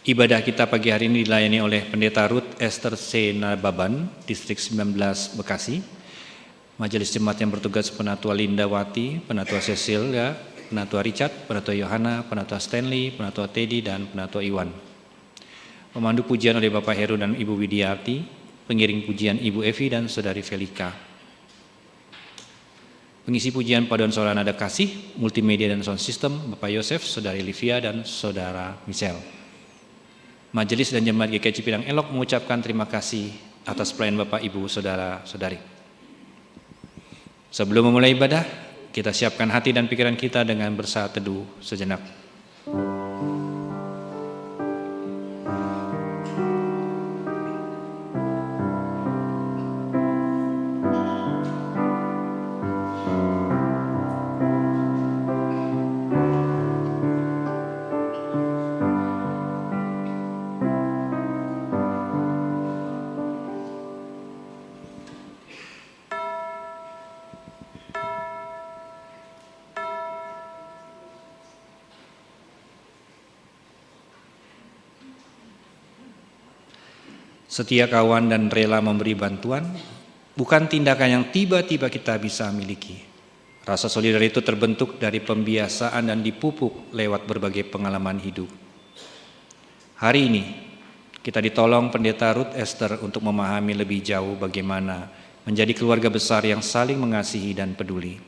Ibadah kita pagi hari ini dilayani oleh Pendeta Ruth Esther C. Nababan, Distrik 19 Bekasi. Majelis Jemaat yang bertugas Penatua Lindawati, Penatua Cecilia, Penatua Richard, Penatua Yohana, Penatua Stanley, Penatua Teddy, dan Penatua Iwan. Pemandu pujian oleh Bapak Heru dan Ibu Widiarti, pengiring pujian Ibu Evi dan Saudari Velika. Pengisi pujian paduan suara nada kasih, multimedia dan sound system, Bapak Yosef, Saudari Livia, dan Saudara Michelle. Majelis dan Jemaat GKI Cipinang Elok mengucapkan terima kasih atas pelayanan Bapak, Ibu, Saudara-saudari. Sebelum memulai ibadah, kita siapkan hati dan pikiran kita dengan bersaat teduh sejenak. Setia kawan dan rela memberi bantuan bukan tindakan yang tiba-tiba kita bisa miliki. Rasa solidaritas itu terbentuk dari pembiasaan dan dipupuk lewat berbagai pengalaman hidup. Hari ini kita ditolong Pendeta Ruth Esther untuk memahami lebih jauh bagaimana menjadi keluarga besar yang saling mengasihi dan peduli.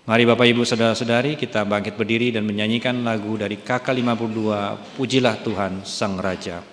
Mari Bapak Ibu Saudara-saudari, kita bangkit berdiri dan menyanyikan lagu dari KK 52, Pujilah Tuhan Sang Raja.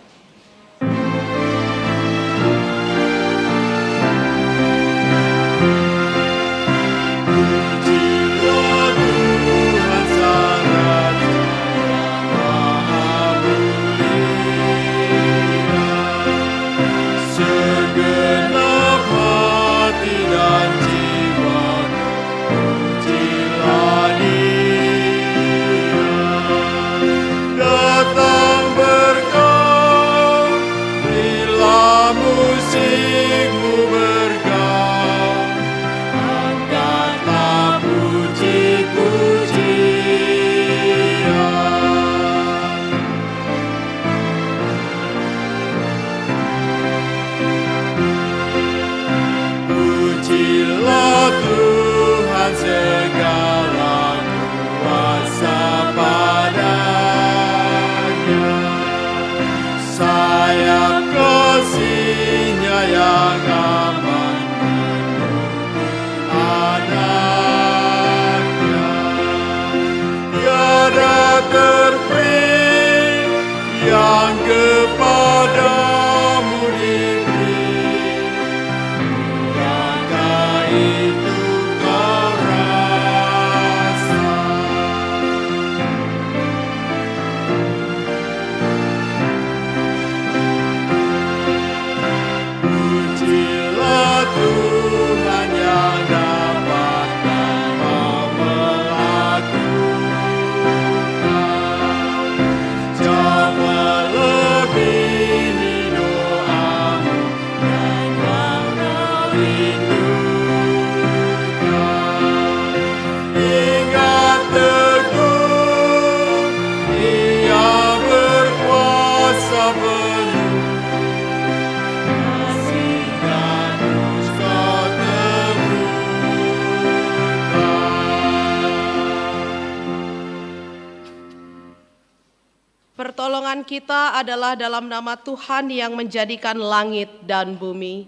Pertolongan kita adalah dalam nama Tuhan yang menjadikan langit dan bumi.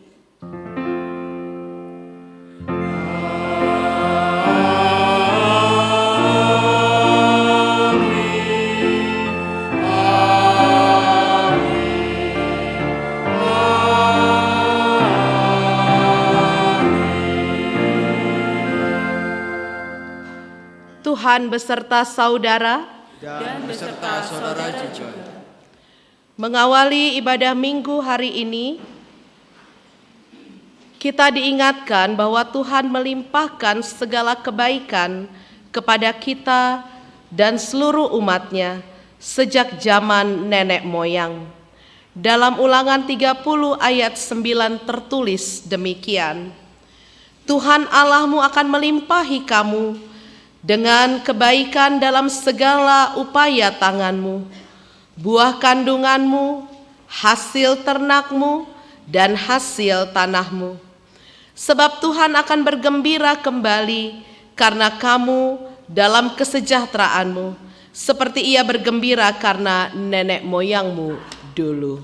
Tuhan beserta saudara dan beserta saudara juga. Mengawali ibadah minggu hari ini, kita diingatkan bahwa Tuhan melimpahkan segala kebaikan kepada kita dan seluruh umat-Nya sejak zaman nenek moyang. Dalam Ulangan 30 ayat 9 tertulis demikian, Tuhan Allahmu akan melimpahi kamu dengan kebaikan dalam segala upaya tanganmu, buah kandunganmu, hasil ternakmu, dan hasil tanahmu. Sebab Tuhan akan bergembira kembali karena kamu dalam kesejahteraanmu, seperti Ia bergembira karena nenek moyangmu dulu.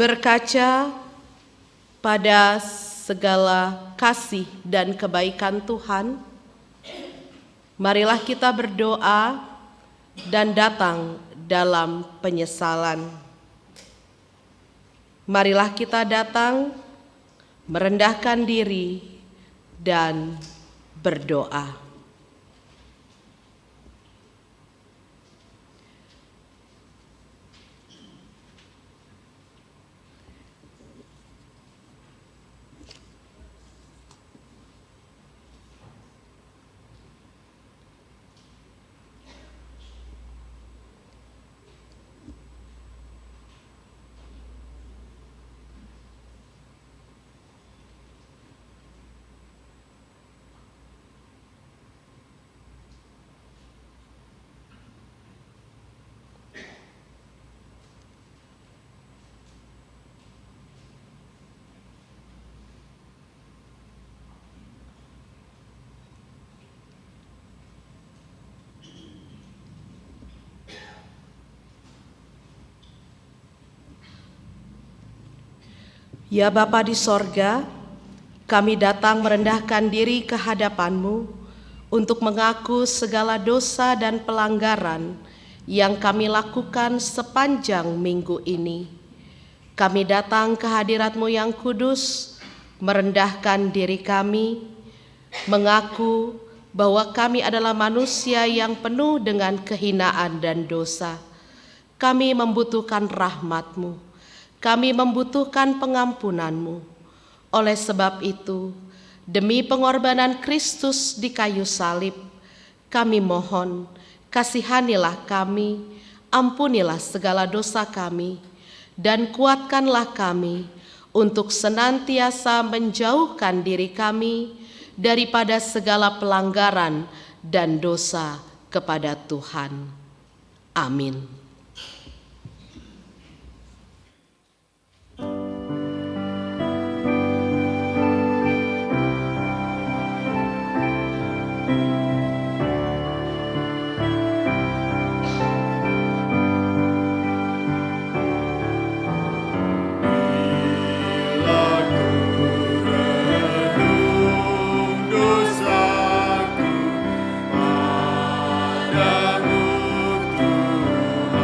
Berkaca pada segala kasih dan kebaikan Tuhan, marilah kita berdoa dan datang dalam penyesalan. Marilah kita datang, merendahkan diri, dan berdoa. Ya Bapa di sorga, kami datang merendahkan diri ke hadapan-Mu untuk mengaku segala dosa dan pelanggaran yang kami lakukan sepanjang minggu ini. Kami datang ke hadirat-Mu yang kudus, merendahkan diri kami, mengaku bahwa kami adalah manusia yang penuh dengan kehinaan dan dosa. Kami membutuhkan rahmat-Mu. Kami membutuhkan pengampunan-Mu. Oleh sebab itu, demi pengorbanan Kristus di kayu salib, kami mohon, kasihanilah kami, ampunilah segala dosa kami, dan kuatkanlah kami untuk senantiasa menjauhkan diri kami daripada segala pelanggaran dan dosa kepada Tuhan. Amin. Dosaku padamu Tuhan.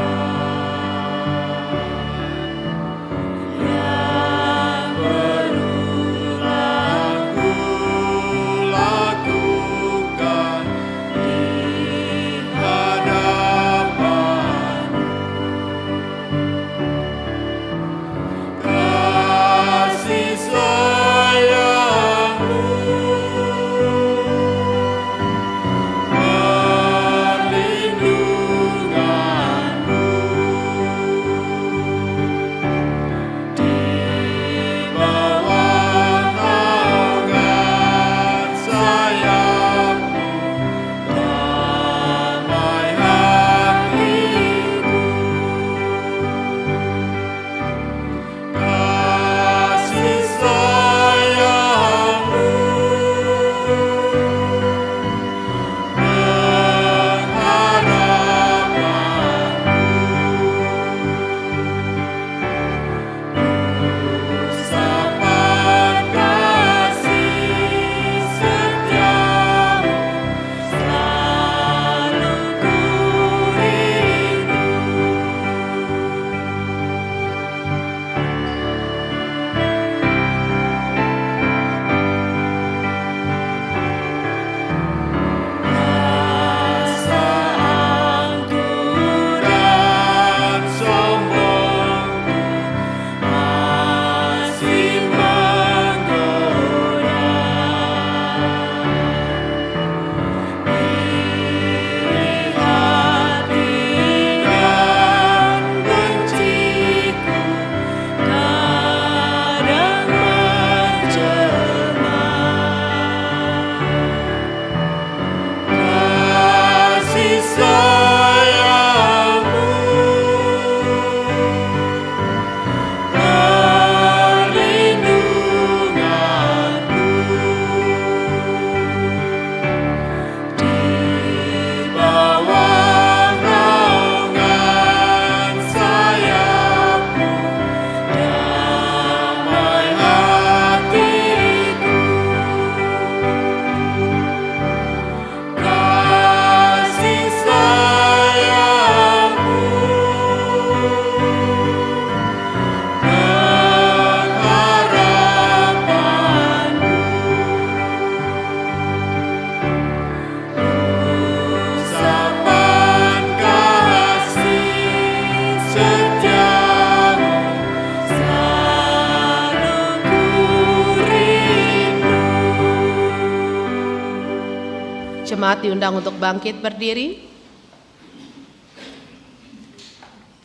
Jemaat diundang untuk bangkit berdiri.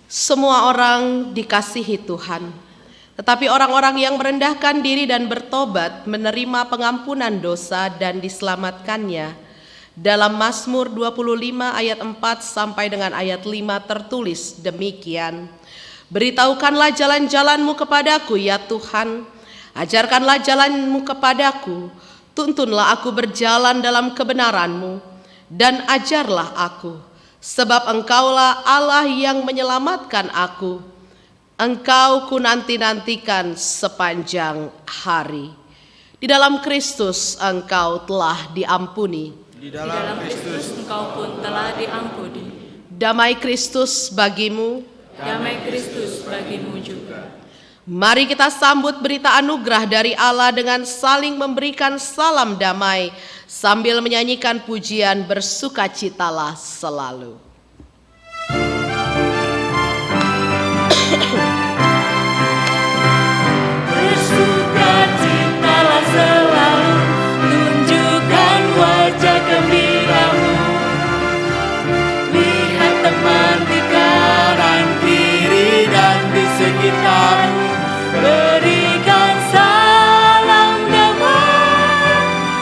Semua orang dikasihi Tuhan, tetapi orang-orang yang merendahkan diri dan bertobat menerima pengampunan dosa dan diselamatkannya. Dalam Mazmur 25 ayat 4 sampai dengan ayat 5 tertulis demikian. Beritahukanlah jalan-jalanmu kepadaku ya Tuhan, ajarkanlah jalanmu kepadaku, tuntunlah aku berjalan dalam kebenaranmu, dan ajarlah aku. Sebab engkaulah Allah yang menyelamatkan aku. Engkau ku nanti-nantikan sepanjang hari. Di dalam Kristus engkau telah diampuni. Di dalam Kristus engkau pun telah diampuni. Damai Kristus bagimu. Damai Kristus bagimu juga. Mari kita sambut berita anugerah dari Allah dengan saling memberikan salam damai sambil menyanyikan pujian bersukacitalah selalu. Bersukacitalah selalu, tunjukkan wajah gembiramu. Lihat teman di kanan kiri dan di sekitarmu. Berikan salam damai,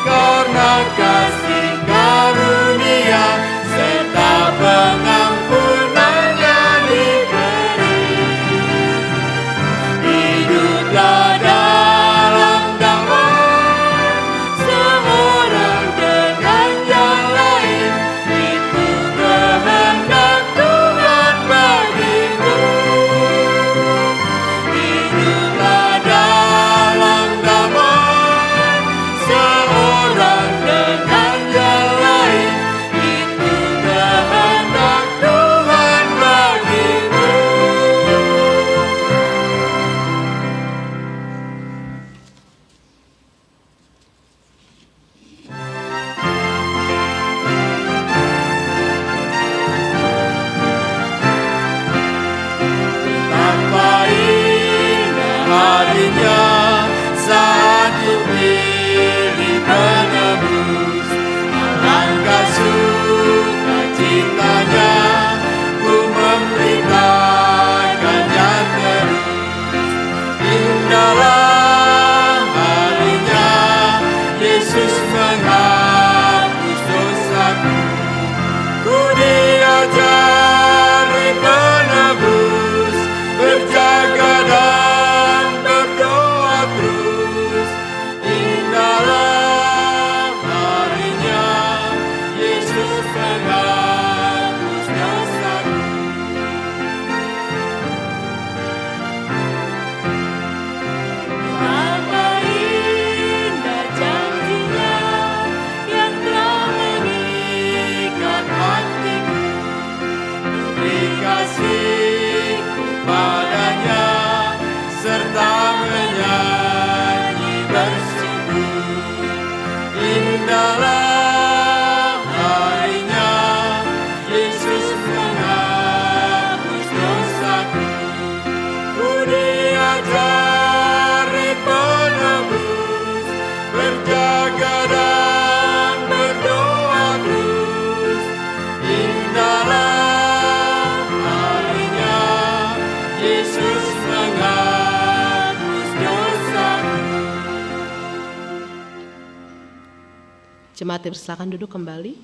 karena kasih karunia serta pengampunannya diberi. Hiduplah dalam damai, seorang dengan yang lain, itu kehendak Tuhan bagimu. Hiduplah dalam damai, seorang dengan yang lain, itu kehendak Tuhan bagimu. Betapa indah harinya saat ku pilih penebus. Alangkah sukacitanya ku memberitakannya terus. Indahlah harinya Yesus menghapus dosaku. Ku diajari penebus, berjaga dan berdoa terus. Indahlah harinya Yesus menghapus dosaku. Betapa indah janjinya yang telah mengikat hatiku. Beri kasihku padanya serta menyanyi bersungguh. Indahlah harinya Yesus menghapus dosaku. Ku diajari penebus, berjaga dan berdoa terus. Indahlah harinya Yesus menghapus dosaku. Jemaat silakan duduk kembali.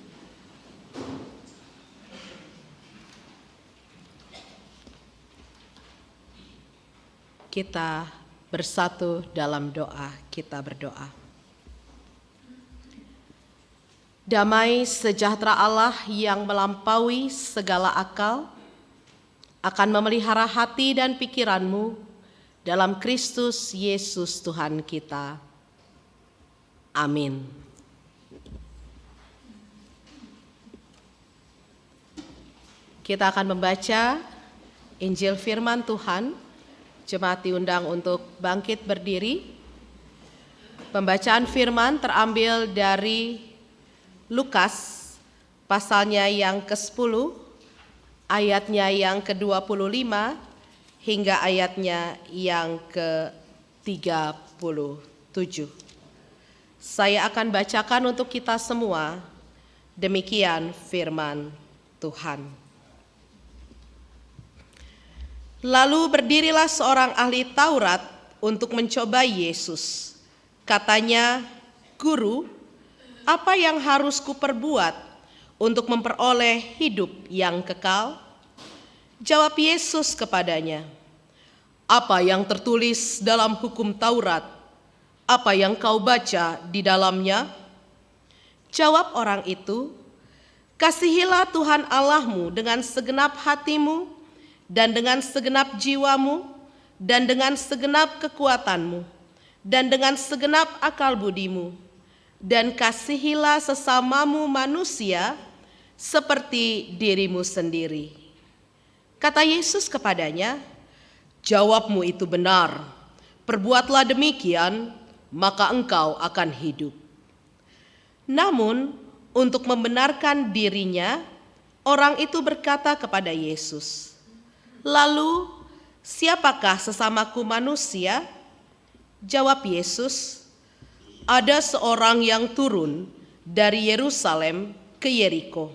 Kita bersatu dalam doa, kita berdoa. Damai sejahtera Allah yang melampaui segala akal akan memelihara hati dan pikiranmu dalam Kristus Yesus Tuhan kita. Amin. Kita akan membaca Injil Firman Tuhan. Jemaat diundang untuk bangkit berdiri. Pembacaan firman terambil dari Lukas pasalnya yang ke-10, ayatnya yang ke-25 hingga ayatnya yang ke-37. Saya akan bacakan untuk kita semua Demikian firman Tuhan. Lalu berdirilah seorang ahli Taurat untuk mencoba Yesus. Katanya, "Guru, apa yang harus kuperbuat untuk memperoleh hidup yang kekal?" Jawab Yesus kepadanya, "Apa yang tertulis dalam hukum Taurat? Apa yang kau baca di dalamnya?" Jawab orang itu, "Kasihilah Tuhan Allahmu dengan segenap hatimu, dan dengan segenap jiwamu, dan dengan segenap kekuatanmu, dan dengan segenap akal budimu, dan kasihilah sesamamu manusia seperti dirimu sendiri." Kata Yesus kepadanya, "Jawabmu itu benar, perbuatlah demikian, maka engkau akan hidup." Namun, untuk membenarkan dirinya, orang itu berkata kepada Yesus, "Lalu, siapakah sesamaku manusia?" Jawab Yesus, "Ada seorang yang turun dari Yerusalem ke Yeriko.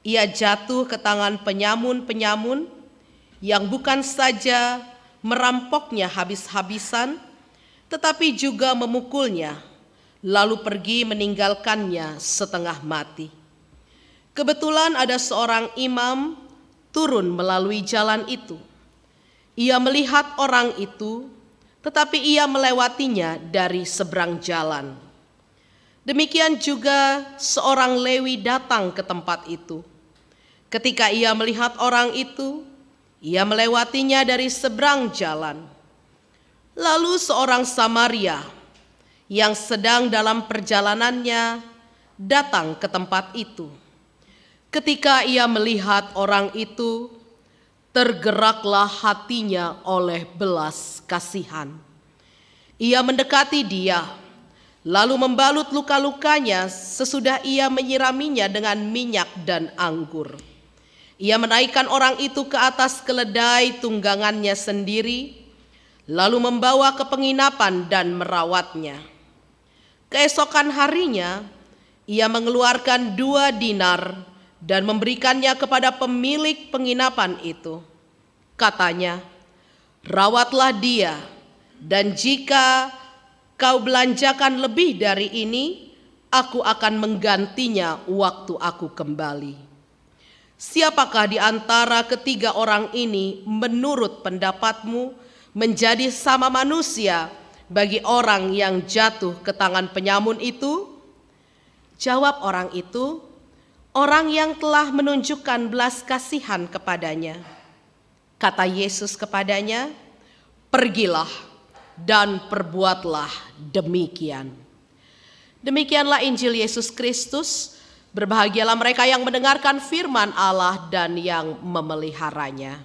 Ia jatuh ke tangan penyamun-penyamun yang bukan saja merampoknya habis-habisan, tetapi juga memukulnya, lalu pergi meninggalkannya setengah mati. Kebetulan ada seorang imam turun melalui jalan itu. Ia melihat orang itu, tetapi ia melewatinya dari seberang jalan. Demikian juga seorang Lewi datang ke tempat itu. Ketika ia melihat orang itu, ia melewatinya dari seberang jalan. Lalu seorang Samaria yang sedang dalam perjalanannya datang ke tempat itu. Ketika ia melihat orang itu, tergeraklah hatinya oleh belas kasihan. Ia mendekati dia, lalu membalut luka-lukanya sesudah ia menyiraminya dengan minyak dan anggur. Ia menaikkan orang itu ke atas keledai tunggangannya sendiri, lalu membawa ke penginapan dan merawatnya. Keesokan harinya, ia mengeluarkan 2 dinar dan memberikannya kepada pemilik penginapan itu. Katanya, "Rawatlah dia, dan jika kau belanjakan lebih dari ini, aku akan menggantinya waktu aku kembali." Siapakah di antara ketiga orang ini menurut pendapatmu menjadi sama manusia bagi orang yang jatuh ke tangan penyamun itu? Jawab orang itu, "Orang yang telah menunjukkan belas kasihan kepadanya." Kata Yesus kepadanya, "Pergilah dan perbuatlah demikian." Demikianlah Injil Yesus Kristus. Berbahagialah mereka yang mendengarkan firman Allah dan yang memeliharanya.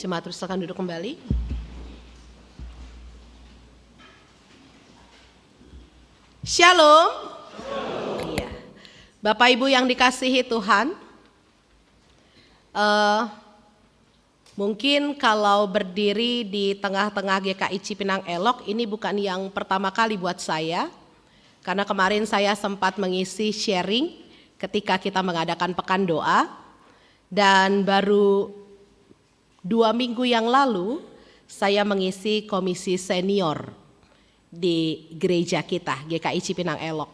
Jemaat terus silakan duduk kembali. Shalom. Iya. Bapak Ibu yang dikasihi Tuhan, mungkin kalau berdiri di tengah-tengah GKI Cipinang Elok ini bukan yang pertama kali buat saya, karena kemarin saya sempat mengisi sharing ketika kita mengadakan pekan doa, dan baru 2 minggu yang lalu saya mengisi komisi senior di gereja kita, GKI Cipinang Elok.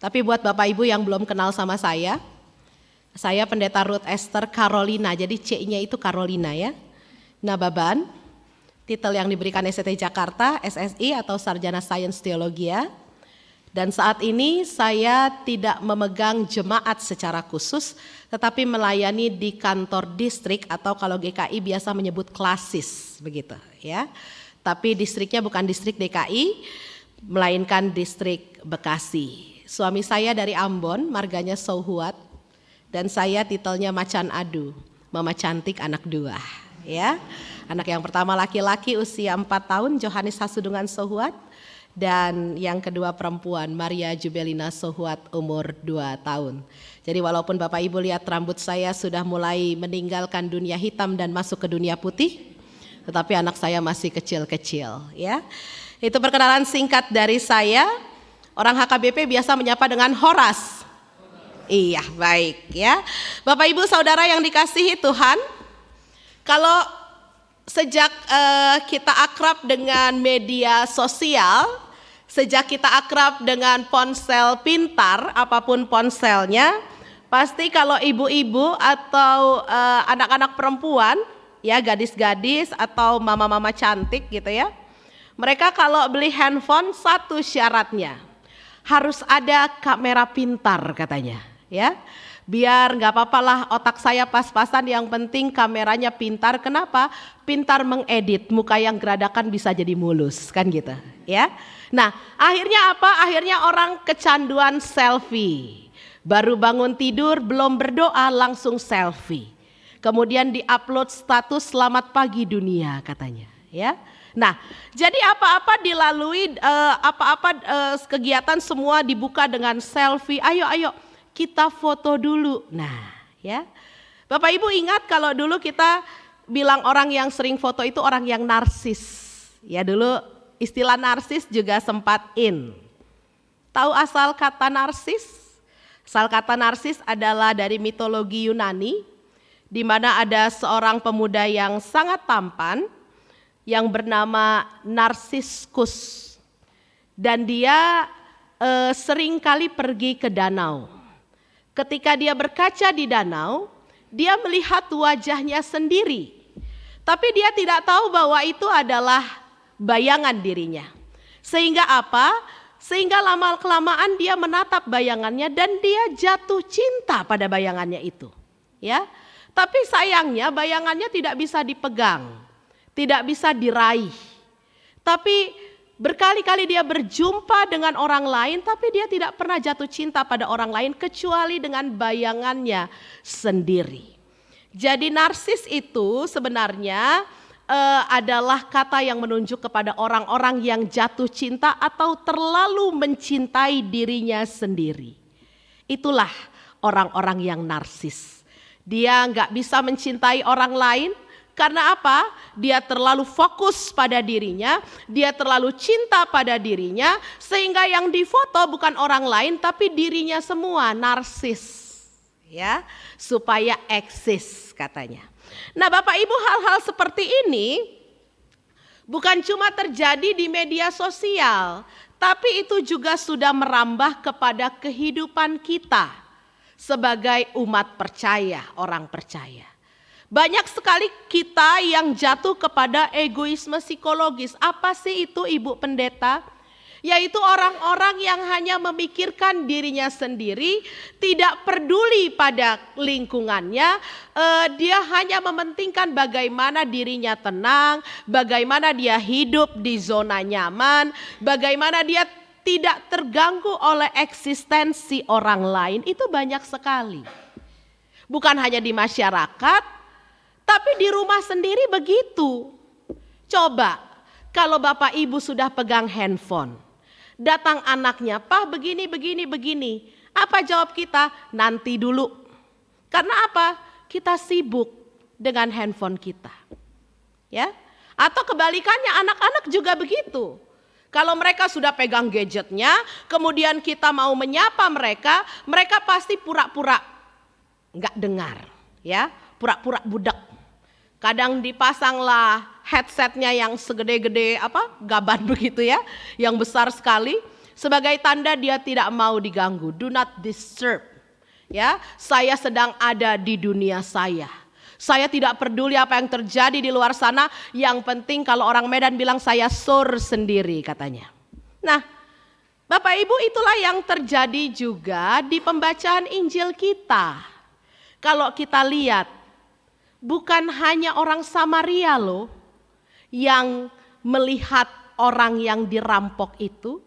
Tapi buat Bapak Ibu yang belum kenal sama saya Pendeta Ruth Esther Carolina, jadi C-nya itu Carolina ya. Nababan, titel yang diberikan STT Jakarta, SSI atau Sarjana Sains Teologia. Dan saat ini saya tidak memegang jemaat secara khusus, tetapi melayani di kantor distrik atau kalau GKI biasa menyebut klasis begitu ya. Tapi distriknya bukan distrik DKI, melainkan distrik Bekasi. Suami saya dari Ambon, marganya Souhuat, dan saya titelnya Macan Adu, Mama Cantik Anak 2 ya. Anak yang pertama laki-laki usia 4 tahun, Johannes Hasudungan Sohuat. Dan yang kedua perempuan, Maria Jubelina Sohuat, umur 2 tahun. Jadi walaupun Bapak Ibu lihat rambut saya sudah mulai meninggalkan dunia hitam dan masuk ke dunia putih, tetapi anak saya masih kecil-kecil, ya. Itu perkenalan singkat dari saya. Orang HKBP biasa menyapa dengan Horas. Iya, baik ya. Bapak Ibu Saudara yang dikasihi Tuhan, kalau sejak kita akrab dengan media sosial, sejak kita akrab dengan ponsel pintar, apapun ponselnya, pasti kalau ibu-ibu atau anak-anak perempuan, ya gadis-gadis atau mama-mama cantik gitu ya, mereka kalau beli handphone satu syaratnya, harus ada kamera pintar katanya, ya. Biar nggak apa-apa lah otak saya pas-pasan, yang penting kameranya pintar. Kenapa? Pintar mengedit, muka yang geradakan bisa jadi mulus, kan gitu ya. Nah akhirnya apa? Akhirnya orang kecanduan selfie. Baru bangun tidur, belum berdoa langsung selfie. Kemudian diupload status selamat pagi dunia katanya ya. Nah jadi apa-apa dilalui, kegiatan semua dibuka dengan selfie. Ayo kita foto dulu. Nah ya, Bapak Ibu ingat kalau dulu kita bilang orang yang sering foto itu orang yang narsis. Ya dulu istilah narsis juga sempat in. Tahu asal kata narsis? Asal kata narsis adalah dari mitologi Yunani, di mana ada seorang pemuda yang sangat tampan yang bernama Narsiskus. Dan dia sering kali pergi ke danau. Ketika dia berkaca di danau, dia melihat wajahnya sendiri. Tapi dia tidak tahu bahwa itu adalah bayangan dirinya. Sehingga apa? Sehingga lama-kelamaan dia menatap bayangannya dan dia jatuh cinta pada bayangannya itu. Ya. Tapi sayangnya bayangannya tidak bisa dipegang, tidak bisa diraih. Tapi berkali-kali dia berjumpa dengan orang lain, tapi dia tidak pernah jatuh cinta pada orang lain kecuali dengan bayangannya sendiri. Jadi narsis itu sebenarnya adalah kata yang menunjuk kepada orang-orang yang jatuh cinta atau terlalu mencintai dirinya sendiri. Itulah orang-orang yang narsis. Dia nggak bisa mencintai orang lain. Karena apa? Dia terlalu fokus pada dirinya, dia terlalu cinta pada dirinya, sehingga yang difoto bukan orang lain tapi dirinya semua, narsis. Ya, supaya eksis katanya. Nah, Bapak Ibu, hal-hal seperti ini bukan cuma terjadi di media sosial, tapi itu juga sudah merambah kepada kehidupan kita sebagai umat percaya, orang percaya. Banyak sekali kita yang jatuh kepada egoisme psikologis. Apa sih itu, Ibu Pendeta? Yaitu orang-orang yang hanya memikirkan dirinya sendiri, tidak peduli pada lingkungannya. Dia hanya mementingkan bagaimana dirinya tenang, bagaimana dia hidup di zona nyaman, bagaimana dia tidak terganggu oleh eksistensi orang lain. Itu banyak sekali. Bukan hanya di masyarakat, tapi di rumah sendiri begitu. Coba kalau Bapak Ibu sudah pegang handphone, datang anaknya, "Pak, begini. Apa jawab kita? Nanti dulu. Karena apa? Kita sibuk dengan handphone kita. Ya? Atau kebalikannya, anak-anak juga begitu. Kalau mereka sudah pegang gadgetnya, kemudian kita mau menyapa mereka, mereka pasti pura-pura nggak dengar, ya, pura-pura budak. Kadang dipasanglah headsetnya yang segede-gede gaban begitu ya, yang besar sekali, sebagai tanda dia tidak mau diganggu. Do not disturb. Ya, saya sedang ada di dunia saya. Saya tidak peduli apa yang terjadi di luar sana. Yang penting kalau orang Medan bilang saya sur sendiri katanya. Nah, Bapak Ibu, itulah yang terjadi juga di pembacaan Injil kita. Kalau kita lihat, bukan hanya orang Samaria loh yang melihat orang yang dirampok itu,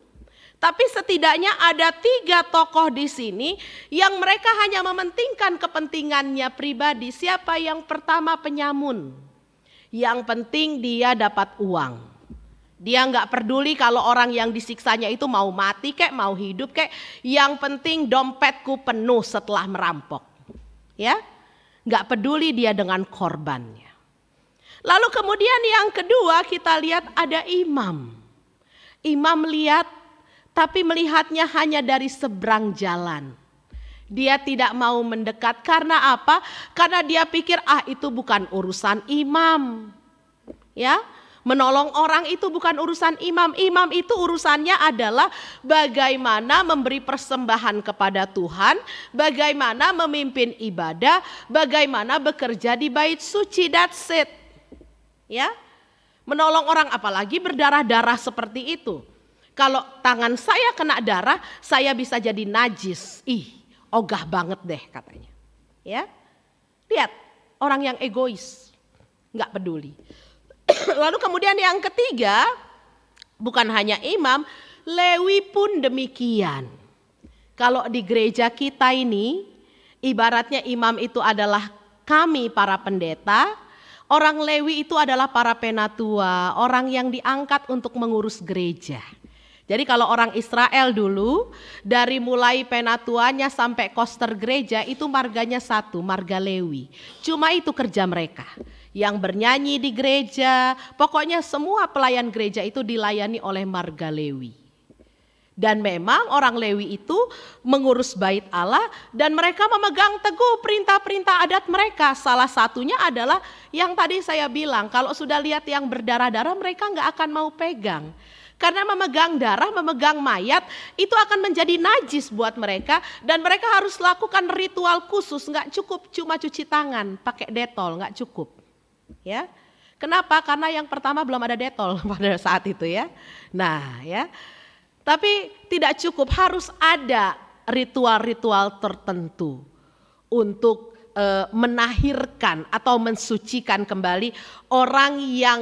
tapi setidaknya ada 3 tokoh di sini yang mereka hanya mementingkan kepentingannya pribadi. Siapa yang pertama? Penyamun. Yang penting dia dapat uang. Dia nggak peduli kalau orang yang disiksanya itu mau mati kek, mau hidup kek. Yang penting dompetku penuh setelah merampok. Ya, nggak peduli dia dengan korbannya. Lalu kemudian yang kedua kita lihat ada imam. Imam lihat, tapi melihatnya hanya dari seberang jalan. Dia tidak mau mendekat karena apa? Karena dia pikir itu bukan urusan imam. Ya, menolong orang itu bukan urusan imam. Imam itu urusannya adalah bagaimana memberi persembahan kepada Tuhan, bagaimana memimpin ibadah, bagaimana bekerja di bait suci. That's it. Ya, menolong orang apalagi berdarah-darah seperti itu. Kalau tangan saya kena darah, saya bisa jadi najis. Ogah banget deh katanya. Ya, lihat orang yang egois, nggak peduli. Lalu kemudian yang ketiga, bukan hanya imam, Lewi pun demikian. Kalau di gereja kita ini, ibaratnya imam itu adalah kami para pendeta, orang Lewi itu adalah para penatua, orang yang diangkat untuk mengurus gereja. Jadi kalau orang Israel dulu, dari mulai penatuanya sampai koster gereja itu marganya satu, marga Lewi. Cuma itu kerja mereka. Yang bernyanyi di gereja, pokoknya semua pelayan gereja itu dilayani oleh marga Lewi. Dan memang orang Lewi itu mengurus bait Allah dan mereka memegang teguh perintah-perintah adat mereka. Salah satunya adalah yang tadi saya bilang, kalau sudah lihat yang berdarah-darah mereka nggak akan mau pegang. Karena memegang darah, memegang mayat itu akan menjadi najis buat mereka. Dan mereka harus lakukan ritual khusus, nggak cukup cuma cuci tangan, pakai detol, nggak cukup. Ya, kenapa? Karena yang pertama belum ada detol pada saat itu ya. Nah ya, tapi tidak cukup, harus ada ritual-ritual tertentu untuk menahirkan atau mensucikan kembali orang yang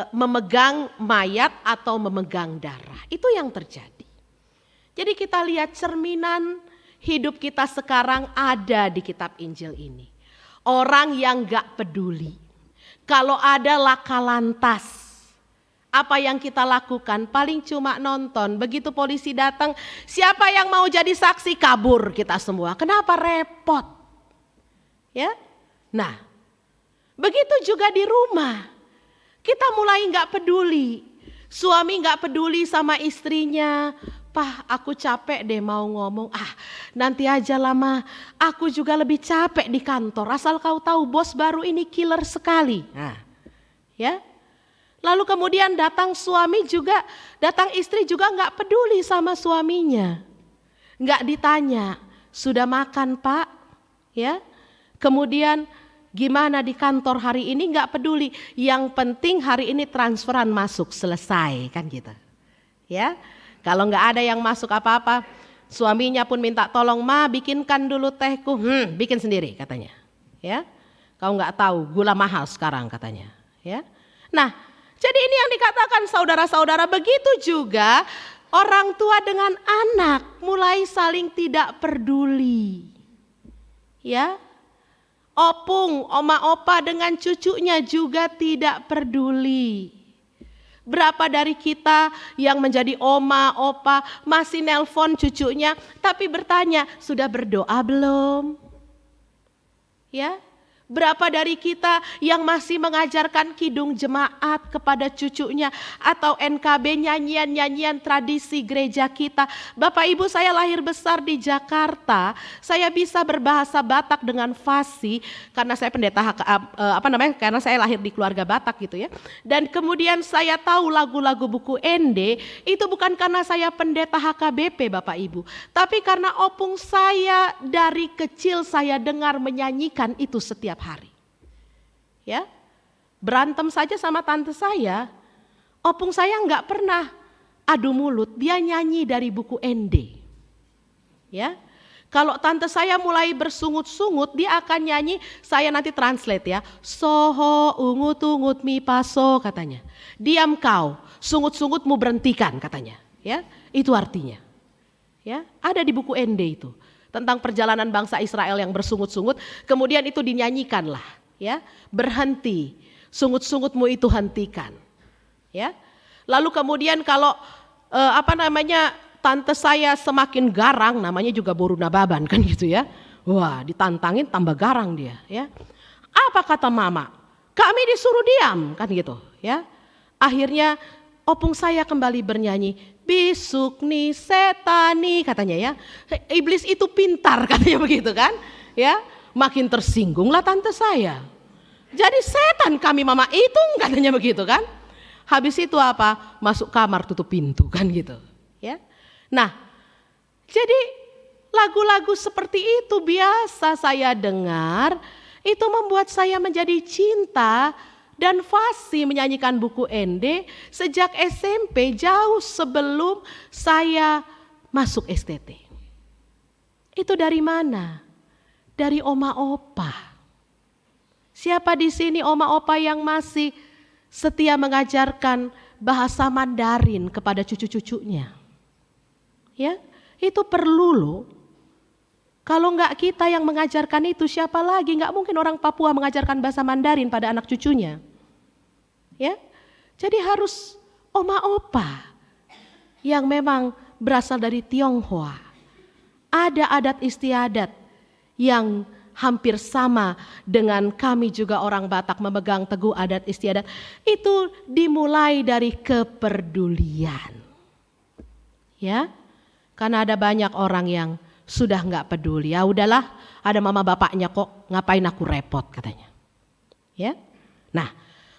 memegang mayat atau memegang darah. Itu yang terjadi. Jadi kita lihat cerminan hidup kita sekarang ada di kitab Injil ini. Orang yang gak peduli. Kalau ada laka lantas, apa yang kita lakukan? Paling cuma nonton. Begitu polisi datang, siapa yang mau jadi saksi? Kabur kita semua. Kenapa? Repot. Ya. Nah, begitu juga di rumah. Kita mulai gak peduli. Suami gak peduli sama istrinya. Pah, aku capek deh mau ngomong. Nanti aja lama. Aku juga lebih capek di kantor. Asal kau tahu bos baru ini killer sekali. Nah, ya. Lalu kemudian datang suami juga, datang istri juga nggak peduli sama suaminya. Nggak ditanya, sudah makan Pak? Ya. Kemudian gimana di kantor hari ini, nggak peduli. Yang penting hari ini transferan masuk, selesai kan gitu. Ya. Kalau nggak ada yang masuk apa-apa, suaminya pun minta tolong, Ma bikinkan dulu tehku, bikin sendiri katanya. Ya, kau nggak tahu gula mahal sekarang katanya. Ya, nah jadi ini yang dikatakan saudara-saudara, begitu juga orang tua dengan anak mulai saling tidak peduli. Ya, opung, oma opa dengan cucunya juga tidak peduli. Berapa dari kita yang menjadi oma, opa masih nelpon cucunya tapi bertanya, sudah berdoa belum? Ya, berapa dari kita yang masih mengajarkan kidung jemaat kepada cucunya atau NKB, nyanyian-nyanyian tradisi gereja kita. Bapak Ibu, saya lahir besar di Jakarta, saya bisa berbahasa Batak dengan fasih karena saya pendeta karena saya lahir di keluarga Batak gitu ya. Dan kemudian saya tahu lagu-lagu buku Ende itu bukan karena saya pendeta HKBP Bapak Ibu, tapi karena opung saya dari kecil saya dengar menyanyikan itu setiap hari. Ya, berantem saja sama tante saya, opung saya nggak pernah adu mulut, dia nyanyi dari buku Ende. Ya, kalau tante saya mulai bersungut-sungut, dia akan nyanyi, saya nanti translate ya, soho ungut-ungut mi paso katanya. Diam kau, sungut-sungutmu berhentikan katanya. Ya, itu artinya. Ya, ada di buku Ende itu. Tentang perjalanan bangsa Israel yang bersungut-sungut, kemudian itu dinyanyikanlah, ya, berhenti, Sungut-sungutmu itu hentikan. Ya. Lalu kemudian kalau tante saya semakin garang, namanya juga boru nababan kan gitu ya. Wah, ditantangin tambah garang dia, ya. Apa kata mama? Kami disuruh diam kan gitu, ya. Akhirnya opung saya kembali bernyanyi, bisuk nih setani katanya ya. Iblis itu pintar katanya begitu kan, ya. Makin tersinggunglah tante saya. Jadi setan kami mama itu katanya begitu kan. Habis itu apa? Masuk kamar tutup pintu kan gitu, ya. Nah, jadi lagu-lagu seperti itu biasa saya dengar, itu membuat saya menjadi cinta dan fasih menyanyikan buku Ende sejak SMP jauh sebelum saya masuk STT. Itu dari mana? Dari oma opa. Siapa di sini oma opa yang masih setia mengajarkan bahasa Mandarin kepada cucu-cucunya? Ya, itu perlu loh. Kalau enggak kita yang mengajarkan itu, siapa lagi? Enggak mungkin orang Papua mengajarkan bahasa Mandarin pada anak cucunya. Ya, jadi harus oma opa yang memang berasal dari Tionghoa. Ada adat istiadat yang hampir sama dengan kami juga orang Batak memegang teguh adat istiadat. Itu dimulai dari kepedulian. Ya, karena ada banyak orang yang sudah nggak peduli. Ya udahlah, ada mama bapaknya kok, ngapain aku repot katanya. Ya, nah,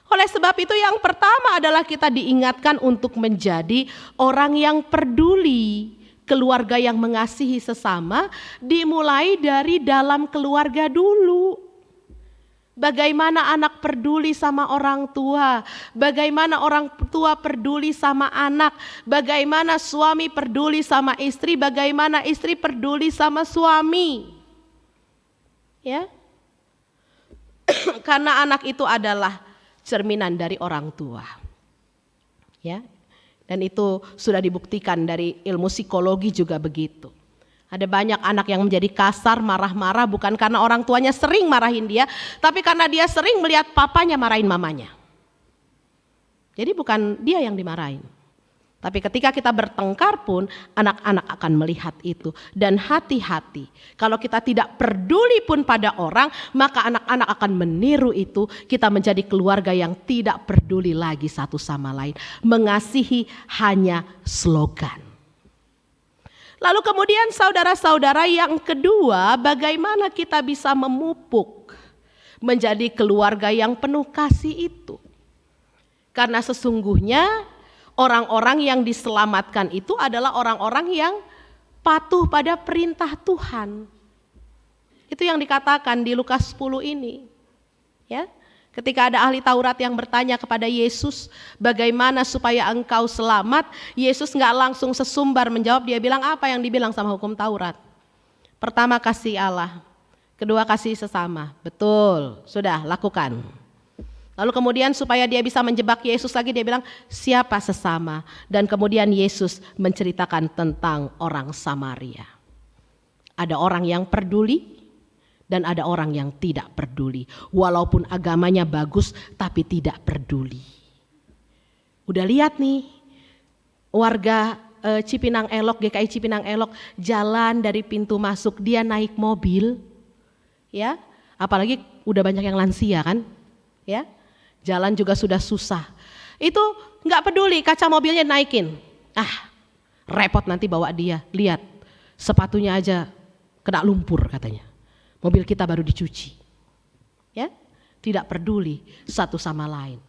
oleh sebab itu yang pertama adalah kita diingatkan untuk menjadi orang yang peduli. Keluarga yang mengasihi sesama dimulai dari dalam keluarga dulu. Bagaimana anak peduli sama orang tua, bagaimana orang tua peduli sama anak, bagaimana suami peduli sama istri, bagaimana istri peduli sama suami. Ya. Karena anak itu adalah cerminan dari orang tua. Ya. Dan itu sudah dibuktikan dari ilmu psikologi juga begitu. Ada banyak anak yang menjadi kasar, marah-marah bukan karena orang tuanya sering marahin dia, tapi karena dia sering melihat papanya marahin mamanya. Jadi bukan dia yang dimarahin. Tapi ketika kita bertengkar pun anak-anak akan melihat itu. Dan hati-hati, kalau kita tidak peduli pun pada orang, maka anak-anak akan meniru itu. Kita menjadi keluarga yang tidak peduli lagi satu sama lain. Mengasihi hanya slogan. Lalu kemudian saudara-saudara yang kedua, bagaimana kita bisa memupuk menjadi keluarga yang penuh kasih itu. Karena sesungguhnya orang-orang yang diselamatkan itu adalah orang-orang yang patuh pada perintah Tuhan. Itu yang dikatakan di Lukas 10 ini. Ya. Ketika ada ahli Taurat yang bertanya kepada Yesus, bagaimana supaya engkau selamat? Yesus nggak langsung sesumbar menjawab, dia bilang apa yang dibilang sama hukum Taurat. Pertama kasih Allah, kedua kasih sesama. Betul, sudah lakukan. Lalu kemudian supaya dia bisa menjebak Yesus lagi, dia bilang siapa sesama? Dan kemudian Yesus menceritakan tentang orang Samaria. Ada orang yang peduli, dan ada orang yang tidak peduli. Walaupun agamanya bagus tapi tidak peduli. Udah lihat nih warga Cipinang Elok, GKI Cipinang Elok jalan dari pintu masuk dia naik mobil. Ya, apalagi udah banyak yang lansia kan? Ya. Jalan juga sudah susah. Itu enggak peduli kaca mobilnya naikin. Repot nanti bawa dia. Lihat sepatunya aja kena lumpur katanya. Mobil kita baru dicuci. Ya, tidak peduli satu sama lain.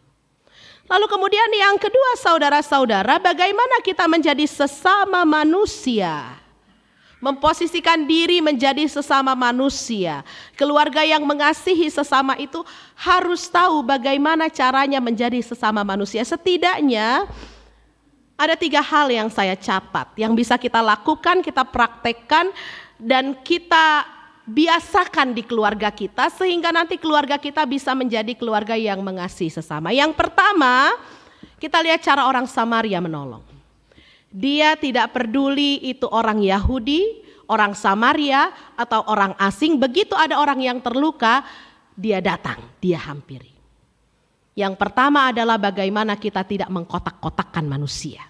Lalu kemudian yang kedua saudara-saudara, bagaimana kita menjadi sesama manusia? Memposisikan diri menjadi sesama manusia. Keluarga yang mengasihi sesama itu harus tahu bagaimana caranya menjadi sesama manusia. Setidaknya ada 3 hal yang saya catat, yang bisa kita lakukan, kita praktekkan, dan kita biasakan di keluarga kita sehingga nanti keluarga kita bisa menjadi keluarga yang mengasihi sesama. Yang pertama, kita lihat cara orang Samaria menolong. Dia tidak peduli itu orang Yahudi, orang Samaria atau orang asing. Begitu ada orang yang terluka, dia datang, dia hampiri. Yang pertama adalah bagaimana kita tidak mengkotak-kotakkan manusia.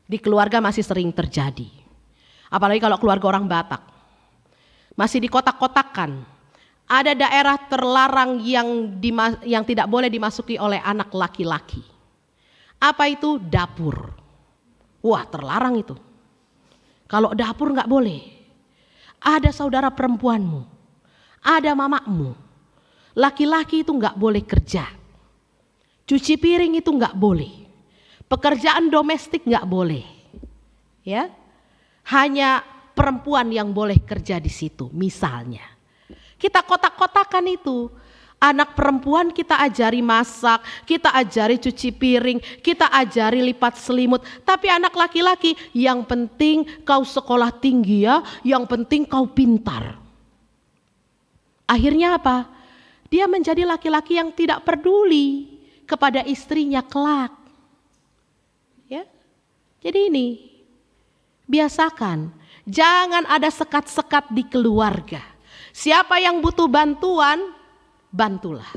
Di keluarga masih sering terjadi. Apalagi kalau keluarga orang Batak. Masih dikotak-kotakkan. Ada daerah terlarang yang tidak boleh dimasuki oleh anak laki-laki. Apa itu? Dapur. Wah, terlarang itu. Kalau dapur nggak boleh. Ada saudara perempuanmu, ada mamakmu. Laki-laki itu nggak boleh kerja. Cuci piring itu nggak boleh. Pekerjaan domestik nggak boleh. Ya, hanya perempuan yang boleh kerja di situ. Misalnya, kita kotak-kotakan itu. Anak perempuan kita ajari masak, kita ajari cuci piring, kita ajari lipat selimut. Tapi anak laki-laki, yang penting kau sekolah tinggi ya, yang penting kau pintar. Akhirnya apa? Dia menjadi laki-laki yang tidak peduli kepada istrinya kelak. Ya, jadi ini biasakan, jangan ada sekat-sekat di keluarga. Siapa yang butuh bantuan, bantulah.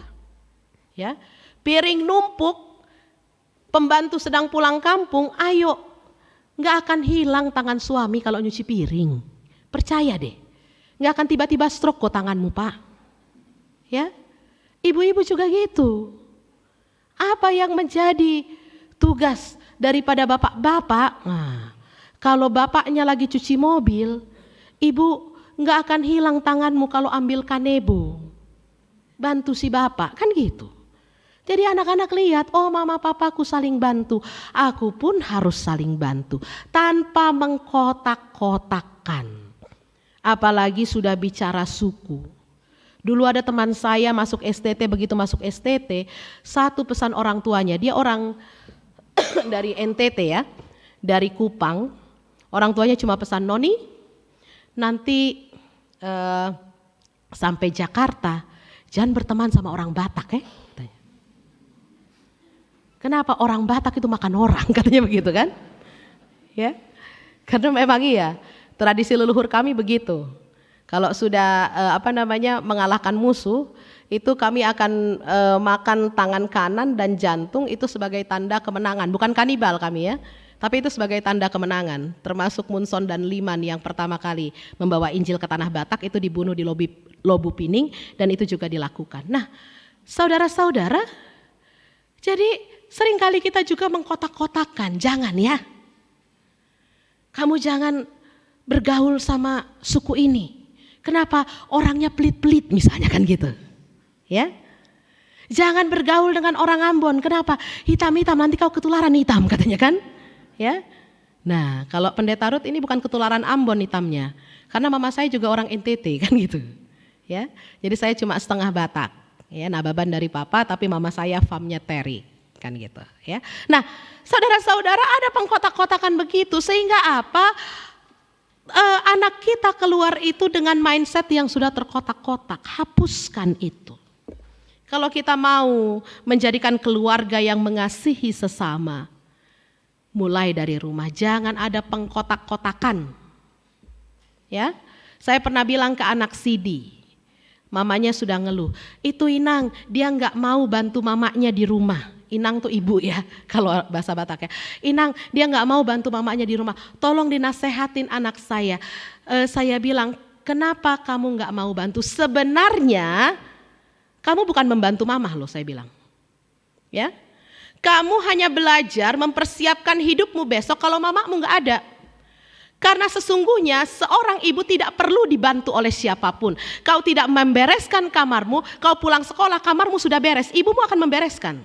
Ya, piring numpuk, pembantu sedang pulang kampung, ayo. Nggak akan hilang tangan suami kalau nyuci piring. Percaya deh, nggak akan tiba-tiba stroke kok tanganmu, Pak. Ya, ibu-ibu juga gitu. Apa yang menjadi tugas daripada bapak-bapak? Nah, kalau bapaknya lagi cuci mobil, ibu nggak akan hilang tanganmu kalau ambil kanebo. Bantu si bapak, kan gitu. Jadi anak-anak lihat, oh mama papaku saling bantu, aku pun harus saling bantu. Tanpa mengkotak-kotakkan. Apalagi sudah bicara suku. Dulu ada teman saya masuk STT, begitu masuk STT, satu pesan orang tuanya, dia orang dari NTT ya, dari Kupang. Orang tuanya cuma pesan, Noni nanti sampai Jakarta, jangan berteman sama orang Batak ya. Kenapa? Orang Batak itu makan orang, katanya begitu kan? Ya, karena memang iya, tradisi leluhur kami begitu. Kalau sudah mengalahkan musuh, itu kami akan makan tangan kanan dan jantung, itu sebagai tanda kemenangan. Bukan kanibal kami ya, tapi itu sebagai tanda kemenangan. Termasuk Munson dan Liman yang pertama kali membawa Injil ke tanah Batak itu dibunuh di Lobu Pining, dan itu juga dilakukan. Nah, saudara-saudara, jadi seringkali kita juga mengkotak-kotakan. Jangan ya, kamu jangan bergaul sama suku ini. Kenapa? Orangnya pelit-pelit misalnya, kan gitu. Ya, jangan bergaul dengan orang Ambon. Kenapa? Hitam-hitam, nanti kau ketularan hitam, katanya kan. Ya, nah kalau Pendeta Ruth ini bukan ketularan Ambon hitamnya, karena mama saya juga orang NTT, kan gitu. Ya, jadi saya cuma setengah Batak. Ya, nababan dari papa, tapi mama saya famnya Terry, kan gitu. Ya, nah saudara-saudara, ada pengkotak-kotakan begitu sehingga apa? Anak kita keluar itu dengan mindset yang sudah terkotak-kotak. Hapuskan itu. Kalau kita mau menjadikan keluarga yang mengasihi sesama, mulai dari rumah, jangan ada pengkotak-kotakan. Ya, saya pernah bilang ke anak Sidi, mamanya sudah ngeluh, itu Inang, dia nggak mau bantu mamanya di rumah. Inang tuh ibu ya, kalau bahasa Batak ya. Inang, dia nggak mau bantu mamanya di rumah. Tolong dinasehatin anak saya. Saya bilang, kenapa kamu nggak mau bantu? Sebenarnya kamu bukan membantu mama loh, saya bilang. Ya, kamu hanya belajar mempersiapkan hidupmu besok kalau mamamu nggak ada. Karena sesungguhnya seorang ibu tidak perlu dibantu oleh siapapun. Kau tidak membereskan kamarmu, kau pulang sekolah kamarmu sudah beres, ibumu akan membereskan.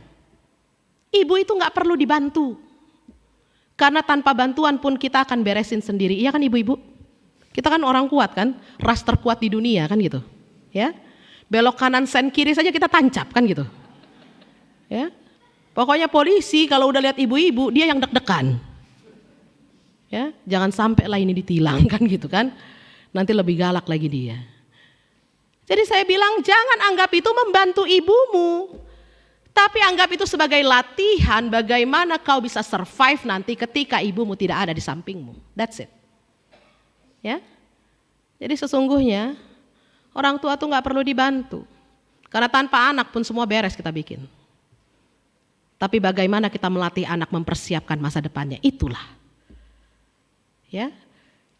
Ibu itu gak perlu dibantu. Karena tanpa bantuan pun kita akan beresin sendiri. Iya kan ibu-ibu? Kita kan orang kuat kan? Ras terkuat di dunia kan gitu. Ya, belok kanan sen kiri saja kita tancap kan gitu. Ya, pokoknya polisi kalau udah lihat ibu-ibu dia yang deg-degan. Ya, jangan sampai lah ini ditilang kan gitu kan. Nanti lebih galak lagi dia. Jadi saya bilang jangan anggap itu membantu ibumu. Tapi anggap itu sebagai latihan bagaimana kau bisa survive nanti ketika ibumu tidak ada di sampingmu. That's it. Ya. Jadi sesungguhnya orang tua tuh gak perlu dibantu. Karena tanpa anak pun semua beres kita bikin. Tapi bagaimana kita melatih anak mempersiapkan masa depannya, itulah. Ya.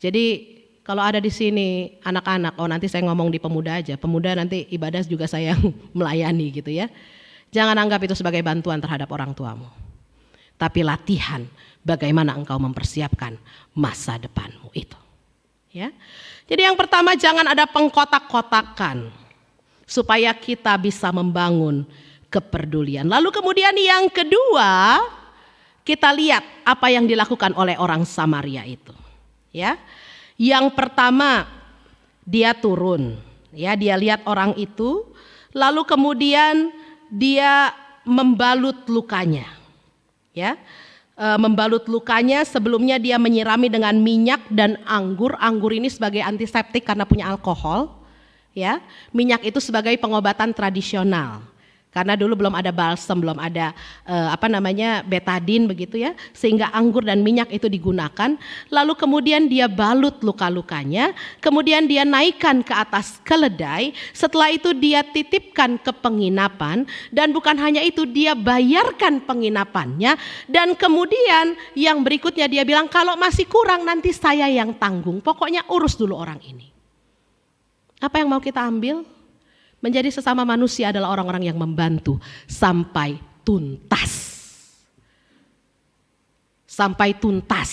Jadi kalau ada di sini anak-anak, nanti saya ngomong di pemuda aja. Pemuda nanti ibadah juga saya yang melayani gitu ya. Jangan anggap itu sebagai bantuan terhadap orang tuamu. Tapi latihan bagaimana engkau mempersiapkan masa depanmu itu. Ya. Jadi yang pertama, jangan ada pengkotak-kotakan supaya kita bisa membangun kepedulian. Lalu kemudian yang kedua, kita lihat apa yang dilakukan oleh orang Samaria itu. Ya. Yang pertama, dia turun. Ya, dia lihat orang itu, lalu kemudian dia membalut lukanya. Ya. Membalut lukanya, sebelumnya dia menyirami dengan minyak dan anggur. Anggur ini sebagai antiseptik karena punya alkohol. Ya, minyak itu sebagai pengobatan tradisional. Karena dulu belum ada balsam, belum ada betadin begitu ya, sehingga anggur dan minyak itu digunakan. Lalu kemudian dia balut luka-lukanya, kemudian dia naikkan ke atas keledai. Setelah itu dia titipkan ke penginapan, dan bukan hanya itu, dia bayarkan penginapannya. Dan kemudian yang berikutnya dia bilang, kalau masih kurang nanti saya yang tanggung. Pokoknya urus dulu orang ini. Apa yang mau kita ambil? Menjadi sesama manusia adalah orang-orang yang membantu sampai tuntas. Sampai tuntas.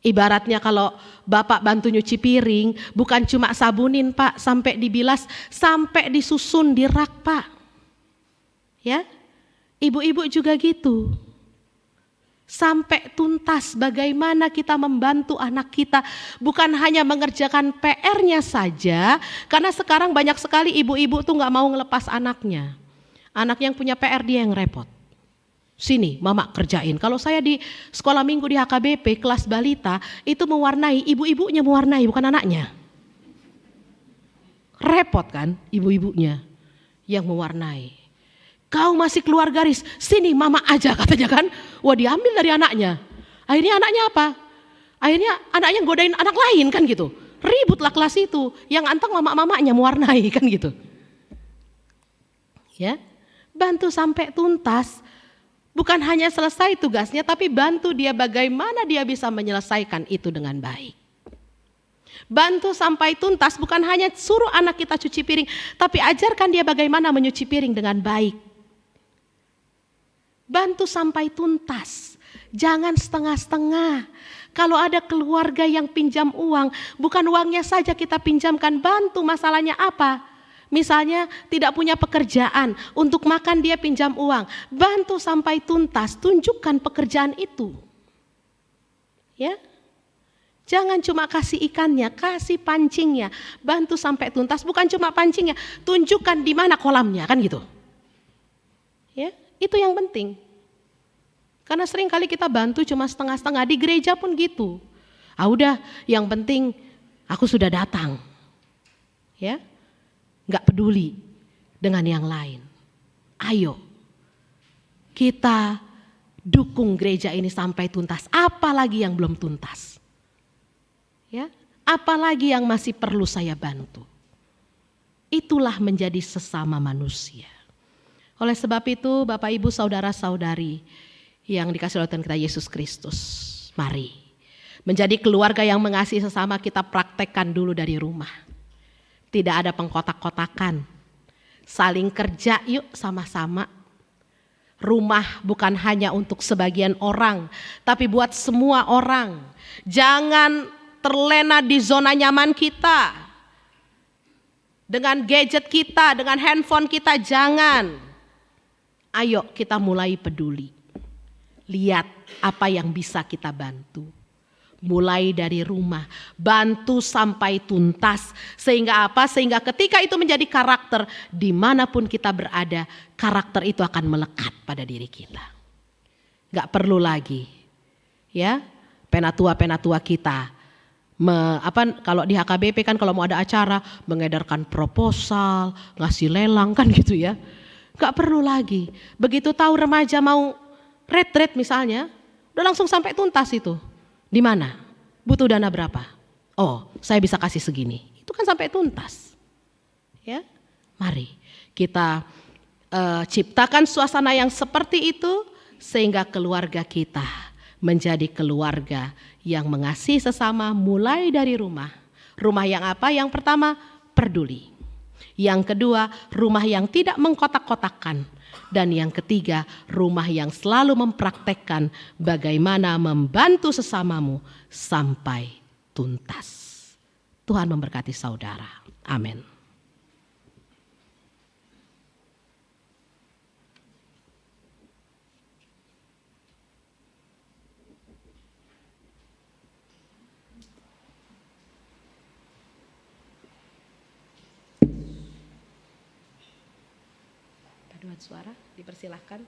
Ibaratnya kalau bapak bantu nyuci piring, bukan cuma sabunin pak, sampai dibilas, sampai disusun di rak pak. Ya, ibu-ibu juga gitu. Sampai tuntas bagaimana kita membantu anak kita, bukan hanya mengerjakan PR-nya saja, karena sekarang banyak sekali ibu-ibu tuh nggak mau ngelepas anaknya. Anak yang punya PR dia yang repot. Sini mama kerjain. Kalau saya di sekolah minggu di HKBP kelas balita itu mewarnai, ibu-ibunya mewarnai bukan anaknya. Repot kan ibu-ibunya yang mewarnai. Kau masih keluar garis, sini mama aja katanya kan. Wah, diambil dari anaknya. Akhirnya anaknya apa? Akhirnya anaknya godain anak lain kan gitu. Ributlah kelas itu. Yang anteng mama-mamanya mewarnai kan gitu. Ya, bantu sampai tuntas. Bukan hanya selesai tugasnya, tapi bantu dia bagaimana dia bisa menyelesaikan itu dengan baik. Bantu sampai tuntas, bukan hanya suruh anak kita cuci piring, tapi ajarkan dia bagaimana menyuci piring dengan baik. Bantu sampai tuntas, jangan setengah-setengah. Kalau ada keluarga yang pinjam uang, bukan uangnya saja kita pinjamkan, bantu masalahnya apa. Misalnya tidak punya pekerjaan, untuk makan dia pinjam uang, bantu sampai tuntas, tunjukkan pekerjaan itu. Ya, jangan cuma kasih ikannya, kasih pancingnya, bantu sampai tuntas, bukan cuma pancingnya, tunjukkan di mana kolamnya kan gitu. Ya. Itu yang penting. Karena sering kali kita bantu cuma setengah-setengah, di gereja pun gitu. Udah, yang penting aku sudah datang. Ya. Enggak peduli dengan yang lain. Ayo. Kita dukung gereja ini sampai tuntas, apalagi yang belum tuntas. Ya, apalagi yang masih perlu saya bantu. Itulah menjadi sesama manusia. Oleh sebab itu Bapak Ibu saudara-saudari yang dikasihi oleh Tuhan kita Yesus Kristus, mari menjadi keluarga yang mengasihi sesama, kita praktekkan dulu dari rumah. Tidak ada pengkotak-kotakan, saling kerja yuk sama-sama. Rumah bukan hanya untuk sebagian orang, tapi buat semua orang. Jangan terlena di zona nyaman kita. Dengan gadget kita, dengan handphone kita, jangan. Ayo kita mulai peduli. Lihat apa yang bisa kita bantu. Mulai dari rumah, bantu sampai tuntas. Sehingga apa? Sehingga ketika itu menjadi karakter, dimanapun kita berada, karakter itu akan melekat pada diri kita. Gak perlu lagi, ya, penatua-penatua kita. Kalau di HKBP kan kalau mau ada acara, mengedarkan proposal, ngasih lelang kan gitu ya. Gak perlu lagi. Begitu tahu remaja mau retret misalnya, udah langsung sampai tuntas itu. Di mana? Butuh dana berapa? Oh, saya bisa kasih segini. Itu kan sampai tuntas. Ya, mari kita ciptakan suasana yang seperti itu sehingga keluarga kita menjadi keluarga yang mengasihi sesama mulai dari rumah. Rumah yang apa? Yang pertama, peduli. Yang kedua, rumah yang tidak mengkotak-kotakkan. Dan yang ketiga, rumah yang selalu mempraktekkan bagaimana membantu sesamamu sampai tuntas. Tuhan memberkati saudara. Amin. Paduan suara, dipersilahkan.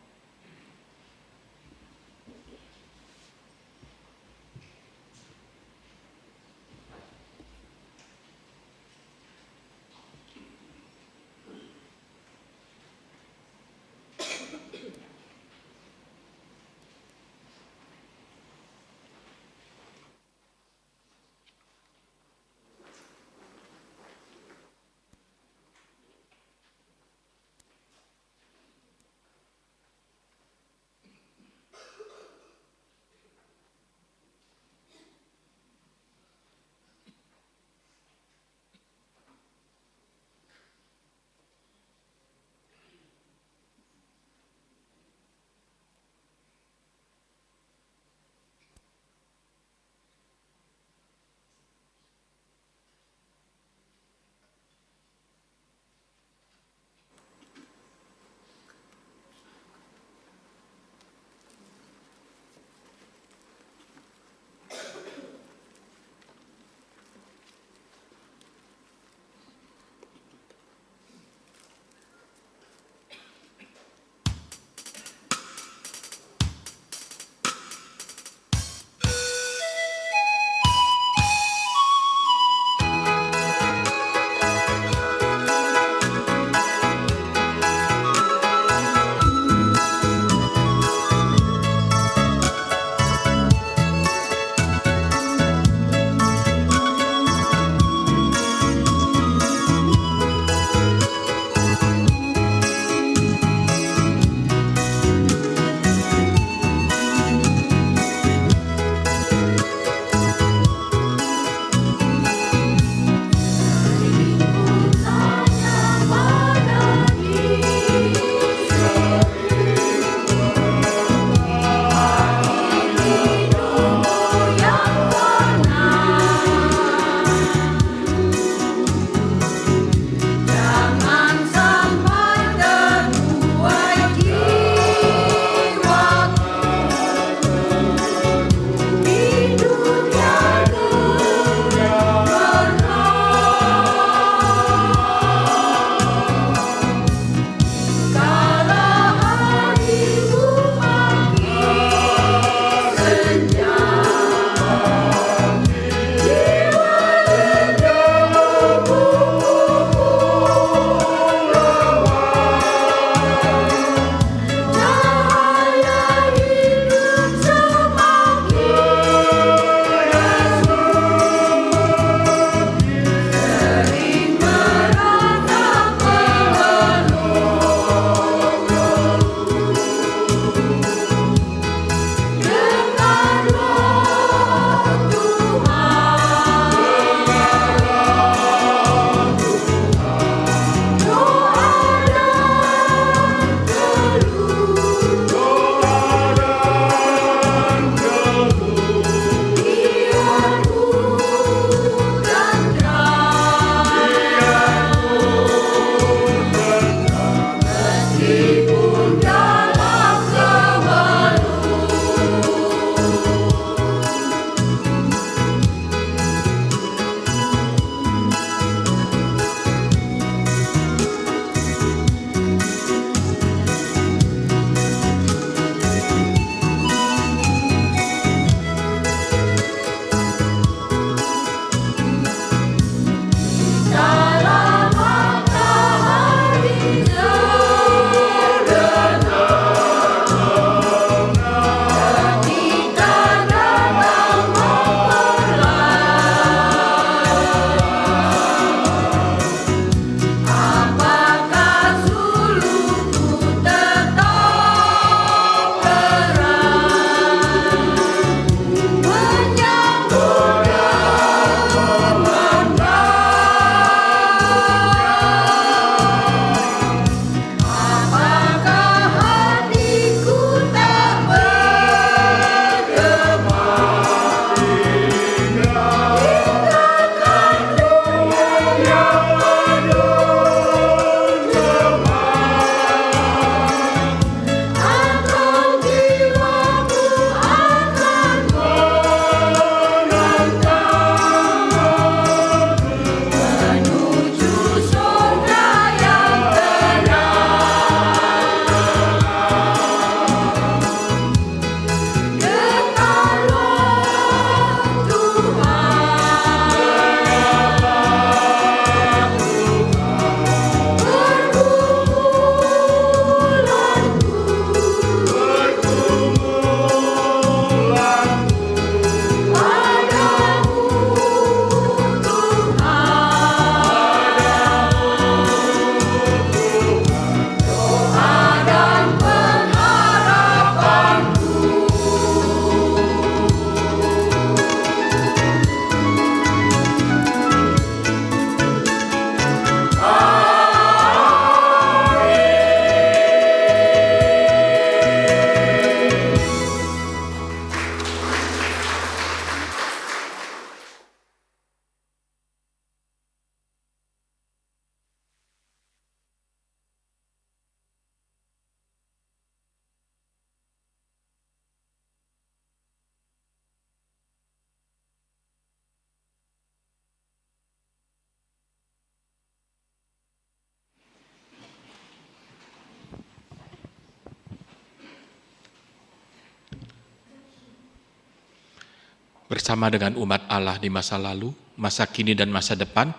bersama dengan umat Allah di masa lalu, masa kini dan masa depan,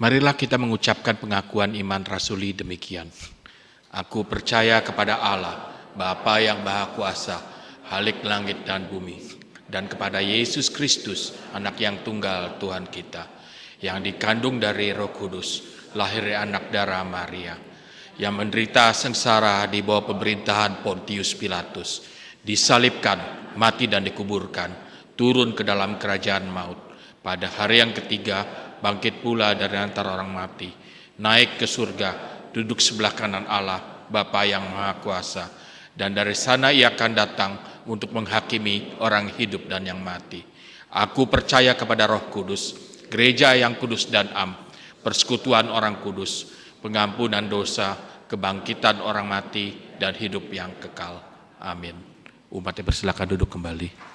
marilah kita mengucapkan pengakuan iman rasuli demikian. Aku percaya kepada Allah, Bapa yang Maha Kuasa, Khalik langit dan bumi, dan kepada Yesus Kristus, anak yang tunggal Tuhan kita, yang dikandung dari Roh Kudus, lahir dari anak darah Maria, yang menderita sengsara di bawah pemerintahan Pontius Pilatus, disalibkan, mati dan dikuburkan, turun ke dalam kerajaan maut. Pada hari yang ketiga, bangkit pula dari antara orang mati, naik ke surga, duduk sebelah kanan Allah, Bapa yang Maha Kuasa, dan dari sana ia akan datang untuk menghakimi orang hidup dan yang mati. Aku percaya kepada Roh Kudus, gereja yang kudus dan am, persekutuan orang kudus, pengampunan dosa, kebangkitan orang mati, dan hidup yang kekal. Amin. Umatnya bersilakan duduk kembali.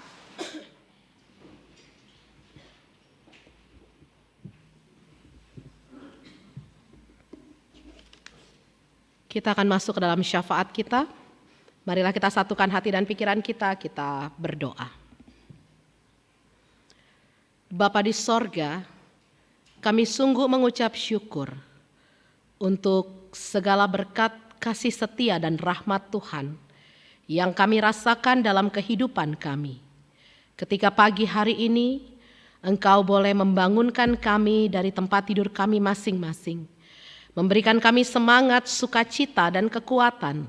Kita akan masuk ke dalam syafaat kita. Marilah kita satukan hati dan pikiran kita berdoa. Bapa di sorga, kami sungguh mengucap syukur untuk segala berkat kasih setia dan rahmat Tuhan yang kami rasakan dalam kehidupan kami. Ketika pagi hari ini, Engkau boleh membangunkan kami dari tempat tidur kami masing-masing, memberikan kami semangat, sukacita, dan kekuatan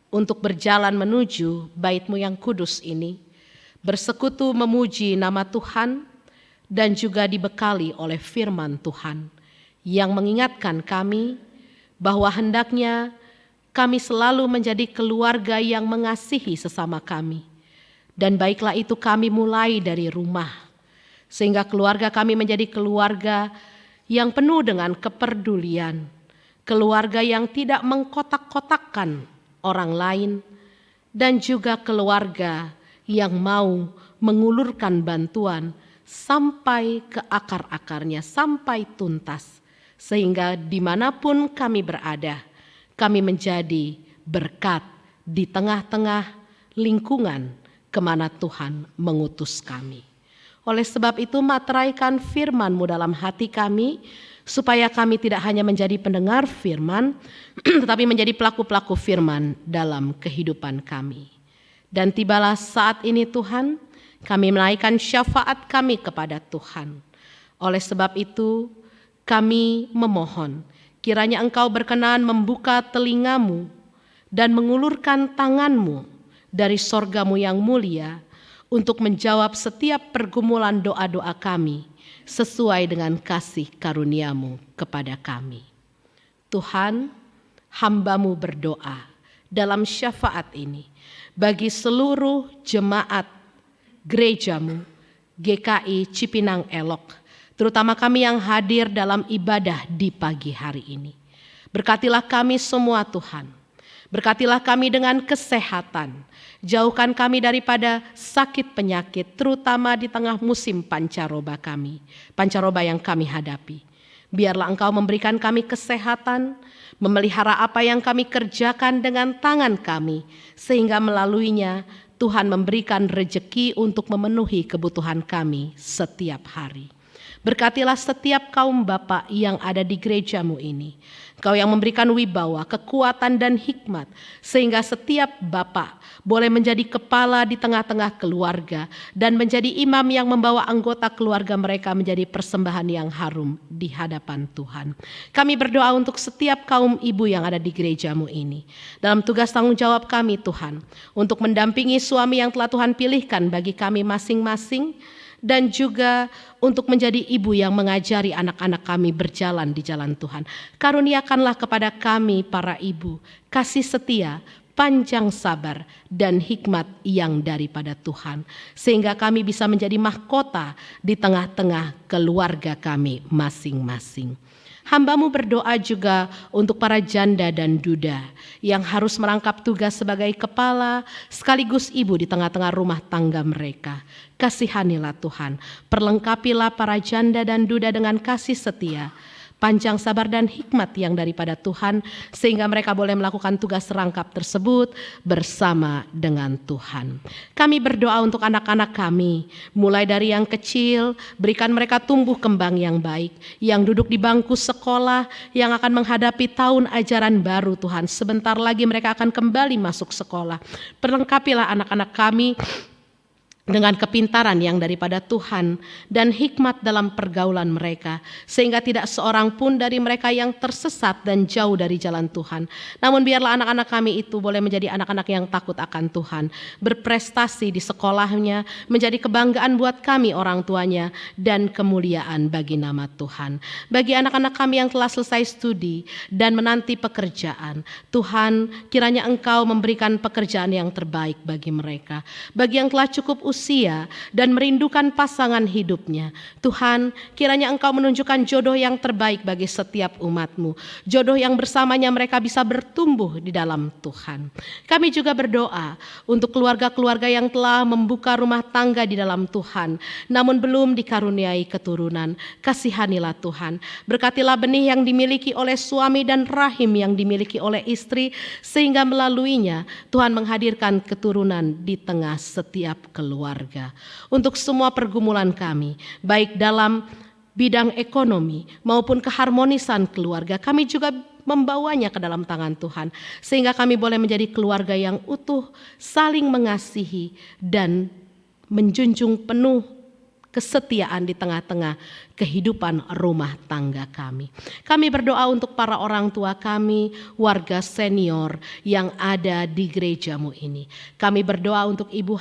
untuk berjalan menuju bait-Mu yang kudus ini, bersekutu memuji nama Tuhan, dan juga dibekali oleh firman Tuhan yang mengingatkan kami bahwa hendaknya kami selalu menjadi keluarga yang mengasihi sesama kami. Dan baiklah itu kami mulai dari rumah, sehingga keluarga kami menjadi keluarga yang penuh dengan kepedulian, keluarga yang tidak mengkotak-kotakkan orang lain, dan juga keluarga yang mau mengulurkan bantuan sampai ke akar-akarnya, sampai tuntas. Sehingga dimanapun kami berada, kami menjadi berkat di tengah-tengah lingkungan kemana Tuhan mengutus kami. Oleh sebab itu materaikan firman-Mu dalam hati kami, supaya kami tidak hanya menjadi pendengar firman, tetapi menjadi pelaku-pelaku firman dalam kehidupan kami. Dan tibalah saat ini Tuhan, kami menaikkan syafaat kami kepada Tuhan. Oleh sebab itu kami memohon, kiranya Engkau berkenan membuka telinga-Mu dan mengulurkan tangan-Mu dari sorga-Mu yang mulia untuk menjawab setiap pergumulan doa-doa kami sesuai dengan kasih karunia-Mu kepada kami. Tuhan, hamba-Mu berdoa dalam syafaat ini bagi seluruh jemaat gereja-Mu GKI Cipinang Elok, terutama kami yang hadir dalam ibadah di pagi hari ini. Berkatilah kami semua Tuhan, berkatilah kami dengan kesehatan, jauhkan kami daripada sakit penyakit, terutama di tengah musim pancaroba yang kami hadapi. Biarlah Engkau memberikan kami kesehatan, memelihara apa yang kami kerjakan dengan tangan kami, sehingga melaluinya Tuhan memberikan rejeki untuk memenuhi kebutuhan kami setiap hari. Berkatilah setiap kaum bapa yang ada di gereja-Mu ini. Engkau yang memberikan wibawa, kekuatan dan hikmat, sehingga setiap bapa boleh menjadi kepala di tengah-tengah keluarga dan menjadi imam yang membawa anggota keluarga mereka menjadi persembahan yang harum di hadapan Tuhan. Kami berdoa untuk setiap kaum ibu yang ada di gereja-Mu ini. Dalam tugas tanggung jawab kami Tuhan, untuk mendampingi suami yang telah Tuhan pilihkan bagi kami masing-masing, dan juga untuk menjadi ibu yang mengajari anak-anak kami berjalan di jalan Tuhan. Karuniakanlah kepada kami para ibu kasih setia, panjang sabar, dan hikmat yang daripada Tuhan, sehingga kami bisa menjadi mahkota di tengah-tengah keluarga kami masing-masing. Hamba-Mu berdoa juga untuk para janda dan duda yang harus merangkap tugas sebagai kepala sekaligus ibu di tengah-tengah rumah tangga mereka. Kasihanilah Tuhan, perlengkapilah para janda dan duda dengan kasih setia, panjang sabar dan hikmat yang daripada Tuhan, sehingga mereka boleh melakukan tugas rangkap tersebut bersama dengan Tuhan. Kami berdoa untuk anak-anak kami, mulai dari yang kecil, berikan mereka tumbuh kembang yang baik, yang duduk di bangku sekolah, yang akan menghadapi tahun ajaran baru Tuhan. Sebentar lagi mereka akan kembali masuk sekolah. Perlengkapilah anak-anak kami dengan kepintaran yang daripada Tuhan dan hikmat dalam pergaulan mereka, sehingga tidak seorang pun dari mereka yang tersesat dan jauh dari jalan Tuhan. Namun biarlah anak-anak kami itu boleh menjadi anak-anak yang takut akan Tuhan, berprestasi di sekolahnya, menjadi kebanggaan buat kami orang tuanya, dan kemuliaan bagi nama Tuhan. Bagi anak-anak kami yang telah selesai studi dan menanti pekerjaan, Tuhan, kiranya Engkau memberikan pekerjaan yang terbaik bagi mereka. Bagi yang telah cukup usia dan merindukan pasangan hidupnya, Tuhan, kiranya Engkau menunjukkan jodoh yang terbaik bagi setiap umat-Mu, jodoh yang bersamanya mereka bisa bertumbuh di dalam Tuhan. Kami juga berdoa untuk keluarga-keluarga yang telah membuka rumah tangga di dalam Tuhan, namun belum dikaruniai keturunan. Kasihanilah Tuhan, berkatilah benih yang dimiliki oleh suami dan rahim yang dimiliki oleh istri, sehingga melaluinya Tuhan menghadirkan keturunan di tengah setiap keluarga. Untuk semua pergumulan kami, baik dalam bidang ekonomi maupun keharmonisan keluarga, kami juga membawanya ke dalam tangan Tuhan, sehingga kami boleh menjadi keluarga yang utuh, saling mengasihi dan menjunjung penuh kesetiaan di tengah-tengah kehidupan rumah tangga kami. Kami berdoa untuk para orang tua kami, warga senior yang ada di gerejamu ini. Kami berdoa untuk Ibu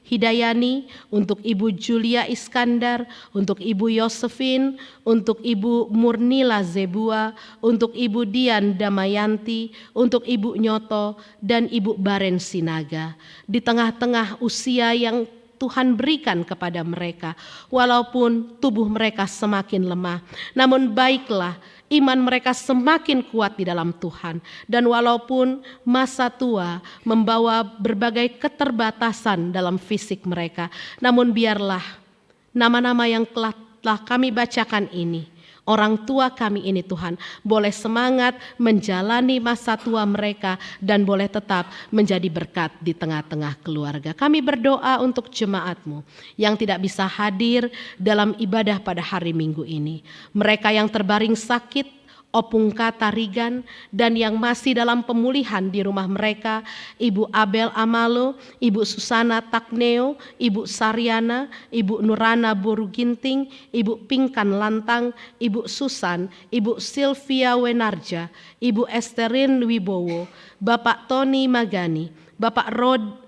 Hidayani, untuk Ibu Julia Iskandar, untuk Ibu Yosefin, untuk Ibu Murnila Zebua, untuk Ibu Dian Damayanti, untuk Ibu Nyoto, dan Ibu Baren Sinaga. Di tengah-tengah usia yang Tuhan berikan kepada mereka, walaupun tubuh mereka semakin lemah, namun baiklah iman mereka semakin kuat di dalam Tuhan. Dan walaupun masa tua membawa berbagai keterbatasan dalam fisik mereka, namun biarlah nama-nama yang telah kami bacakan ini, orang tua kami ini Tuhan, boleh semangat menjalani masa tua mereka dan boleh tetap menjadi berkat di tengah-tengah keluarga. Kami berdoa untuk jemaat-Mu yang tidak bisa hadir dalam ibadah pada hari Minggu ini. Mereka yang terbaring sakit, Opung Katarigan, dan yang masih dalam pemulihan di rumah mereka, Ibu Abel Amalo, Ibu Susana Takneo, Ibu Saryana, Ibu Nurana Boruginting, Ibu Pingkan Lantang, Ibu Susan, Ibu Sylvia Wenarja, Ibu Esterin Wibowo, Bapak Tony Magani, Bapak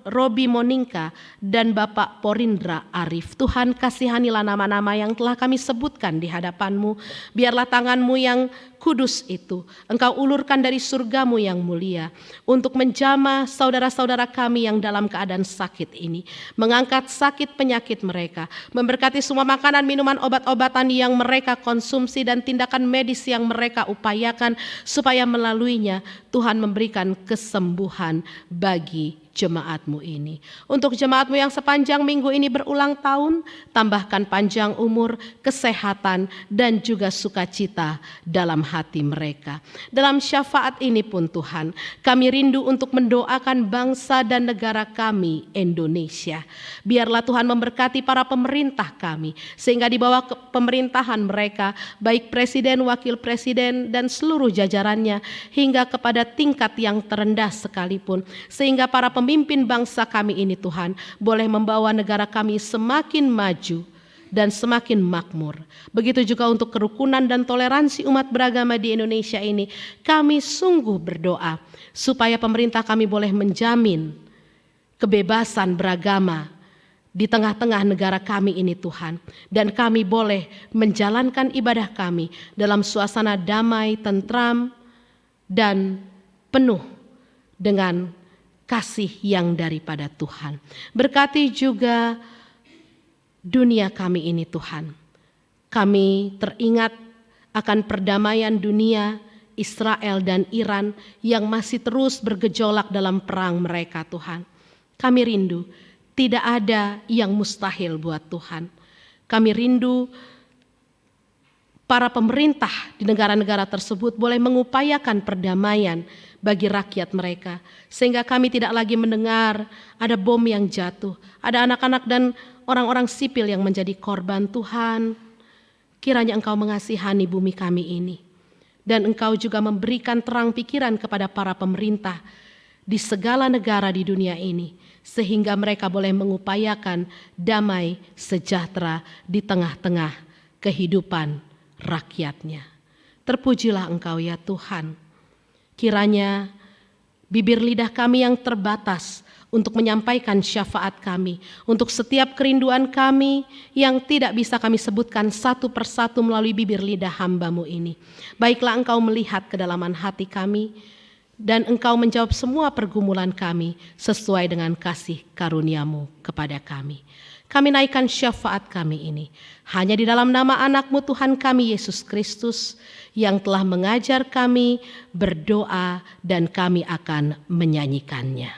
Robi Moningka, dan Bapak Porindra Arif. Tuhan, kasihanilah nama-nama yang telah kami sebutkan di hadapan-Mu. Biarlah tangan-Mu yang kudus itu Engkau ulurkan dari surga-Mu yang mulia untuk menjamah saudara-saudara kami yang dalam keadaan sakit ini, mengangkat sakit penyakit mereka, memberkati semua makanan, minuman, obat-obatan yang mereka konsumsi dan tindakan medis yang mereka upayakan, supaya melaluinya Tuhan memberikan kesembuhan bagi jemaat-Mu ini. Untuk jemaat-Mu yang sepanjang minggu ini berulang tahun, tambahkan panjang umur, kesehatan, dan juga sukacita dalam hati mereka. Dalam syafaat ini pun Tuhan, kami rindu untuk mendoakan bangsa dan negara kami, Indonesia. Biarlah Tuhan memberkati para pemerintah kami, sehingga di bawah pemerintahan mereka, baik presiden, wakil presiden, dan seluruh jajarannya, hingga kepada tingkat yang terendah sekalipun, sehingga para pemimpin bangsa kami ini Tuhan boleh membawa negara kami semakin maju dan semakin makmur. Begitu juga untuk kerukunan dan toleransi umat beragama di Indonesia ini, kami sungguh berdoa supaya pemerintah kami boleh menjamin kebebasan beragama di tengah-tengah negara kami ini Tuhan, dan kami boleh menjalankan ibadah kami dalam suasana damai, tentram, dan penuh dengan kasih yang daripada Tuhan. Berkati juga dunia kami ini Tuhan. Kami teringat akan perdamaian dunia Israel dan Iran yang masih terus bergejolak dalam perang mereka Tuhan. Kami rindu, tidak ada yang mustahil buat Tuhan. Kami rindu para pemerintah di negara-negara tersebut boleh mengupayakan perdamaian bagi rakyat mereka, sehingga kami tidak lagi mendengar ada bom yang jatuh, ada anak-anak dan orang-orang sipil yang menjadi korban. Tuhan, kiranya Engkau mengasihani bumi kami ini, dan Engkau juga memberikan terang pikiran kepada para pemerintah di segala negara di dunia ini, sehingga mereka boleh mengupayakan damai sejahtera di tengah-tengah kehidupan rakyatnya. Terpujilah Engkau ya Tuhan. Kiranya bibir lidah kami yang terbatas untuk menyampaikan syafaat kami, untuk setiap kerinduan kami yang tidak bisa kami sebutkan satu persatu melalui bibir lidah hamba-Mu ini. Baiklah Engkau melihat kedalaman hati kami, dan Engkau menjawab semua pergumulan kami sesuai dengan kasih karunia-Mu kepada kami. Kami naikkan syafaat kami ini hanya di dalam nama anak-Mu Tuhan kami Yesus Kristus, yang telah mengajar kami berdoa, dan kami akan menyanyikannya.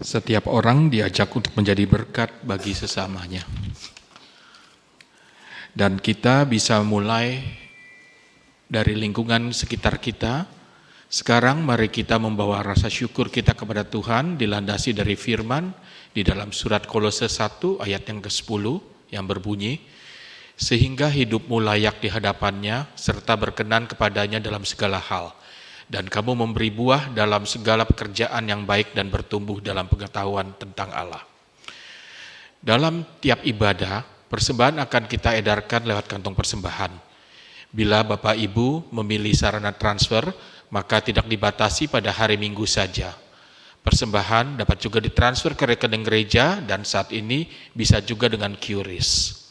Setiap orang diajak untuk menjadi berkat bagi sesamanya. Dan kita bisa mulai dari lingkungan sekitar kita. Sekarang mari kita membawa rasa syukur kita kepada Tuhan dilandasi dari firman di dalam surat Kolose 1 ayat yang ke-10 yang berbunyi, sehingga hidupmu layak di hadapannya serta berkenan kepadanya dalam segala hal. Dan kamu memberi buah dalam segala pekerjaan yang baik dan bertumbuh dalam pengetahuan tentang Allah. Dalam tiap ibadah, persembahan akan kita edarkan lewat kantong persembahan. Bila Bapak Ibu memilih sarana transfer, maka tidak dibatasi pada hari Minggu saja. Persembahan dapat juga ditransfer ke rekening gereja dan saat ini bisa juga dengan QRIS.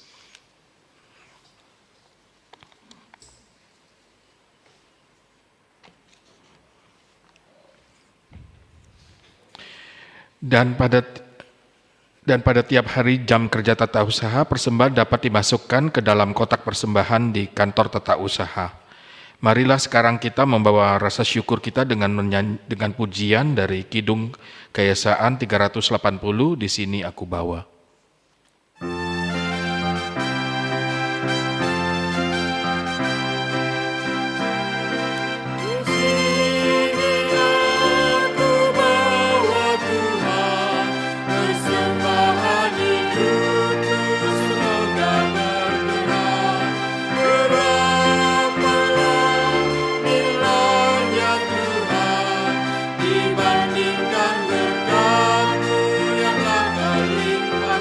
Dan pada tiap hari jam kerja tata usaha, persembahan dapat dimasukkan ke dalam kotak persembahan di kantor tata usaha. Marilah sekarang kita membawa rasa syukur kita dengan pujian dari Kidung Keesaan 380, di sini aku bawa. Dibandingkan berkat-Mu yang langka limpah.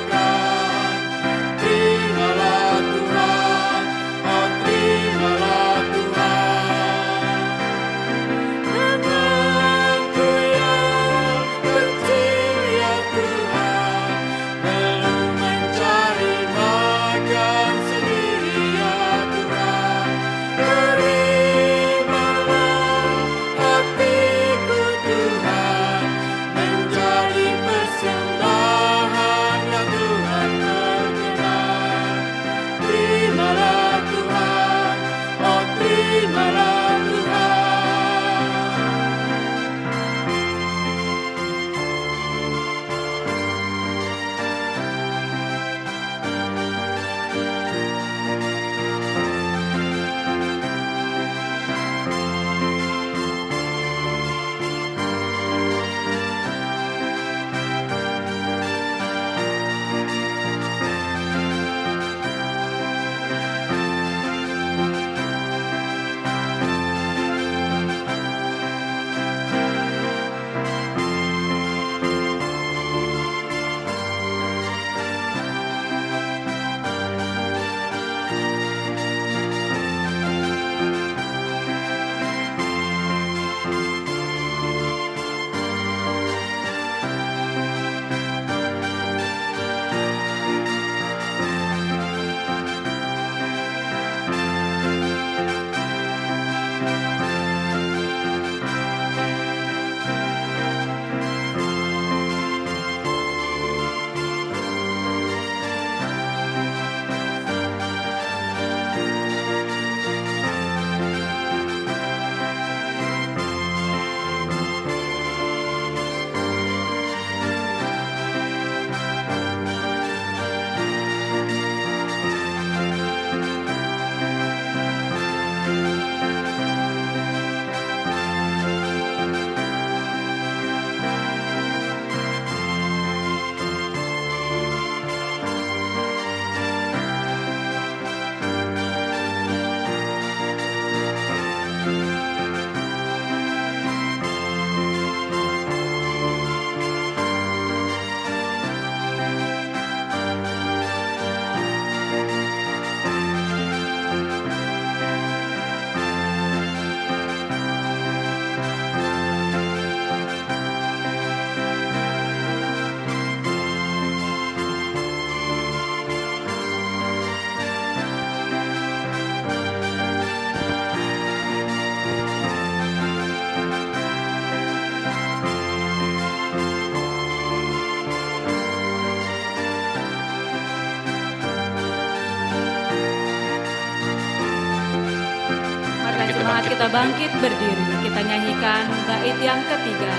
kita bangkit berdiri, kita nyanyikan bait yang ketiga.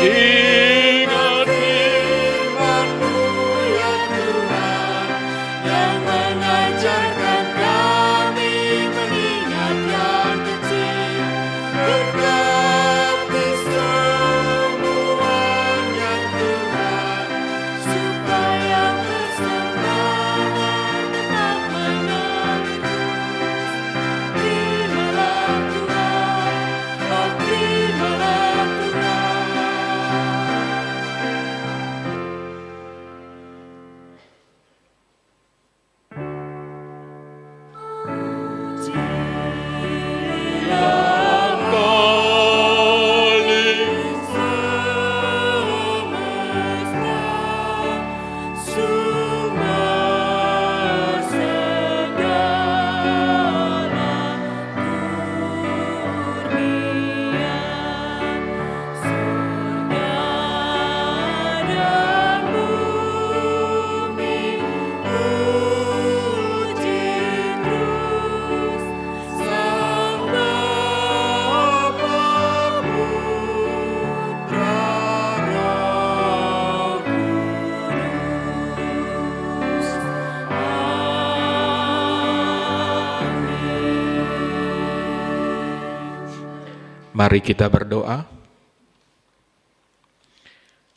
Ingat firman-Mu ya Tuhan, yang mengajarkan kami mengingat yang kecil. Berkati semuanya Tuhan, supaya bersemangat tetap mengalir terus. Terimalah Tuhan, oh terimalah Tuhan. Mari kita berdoa.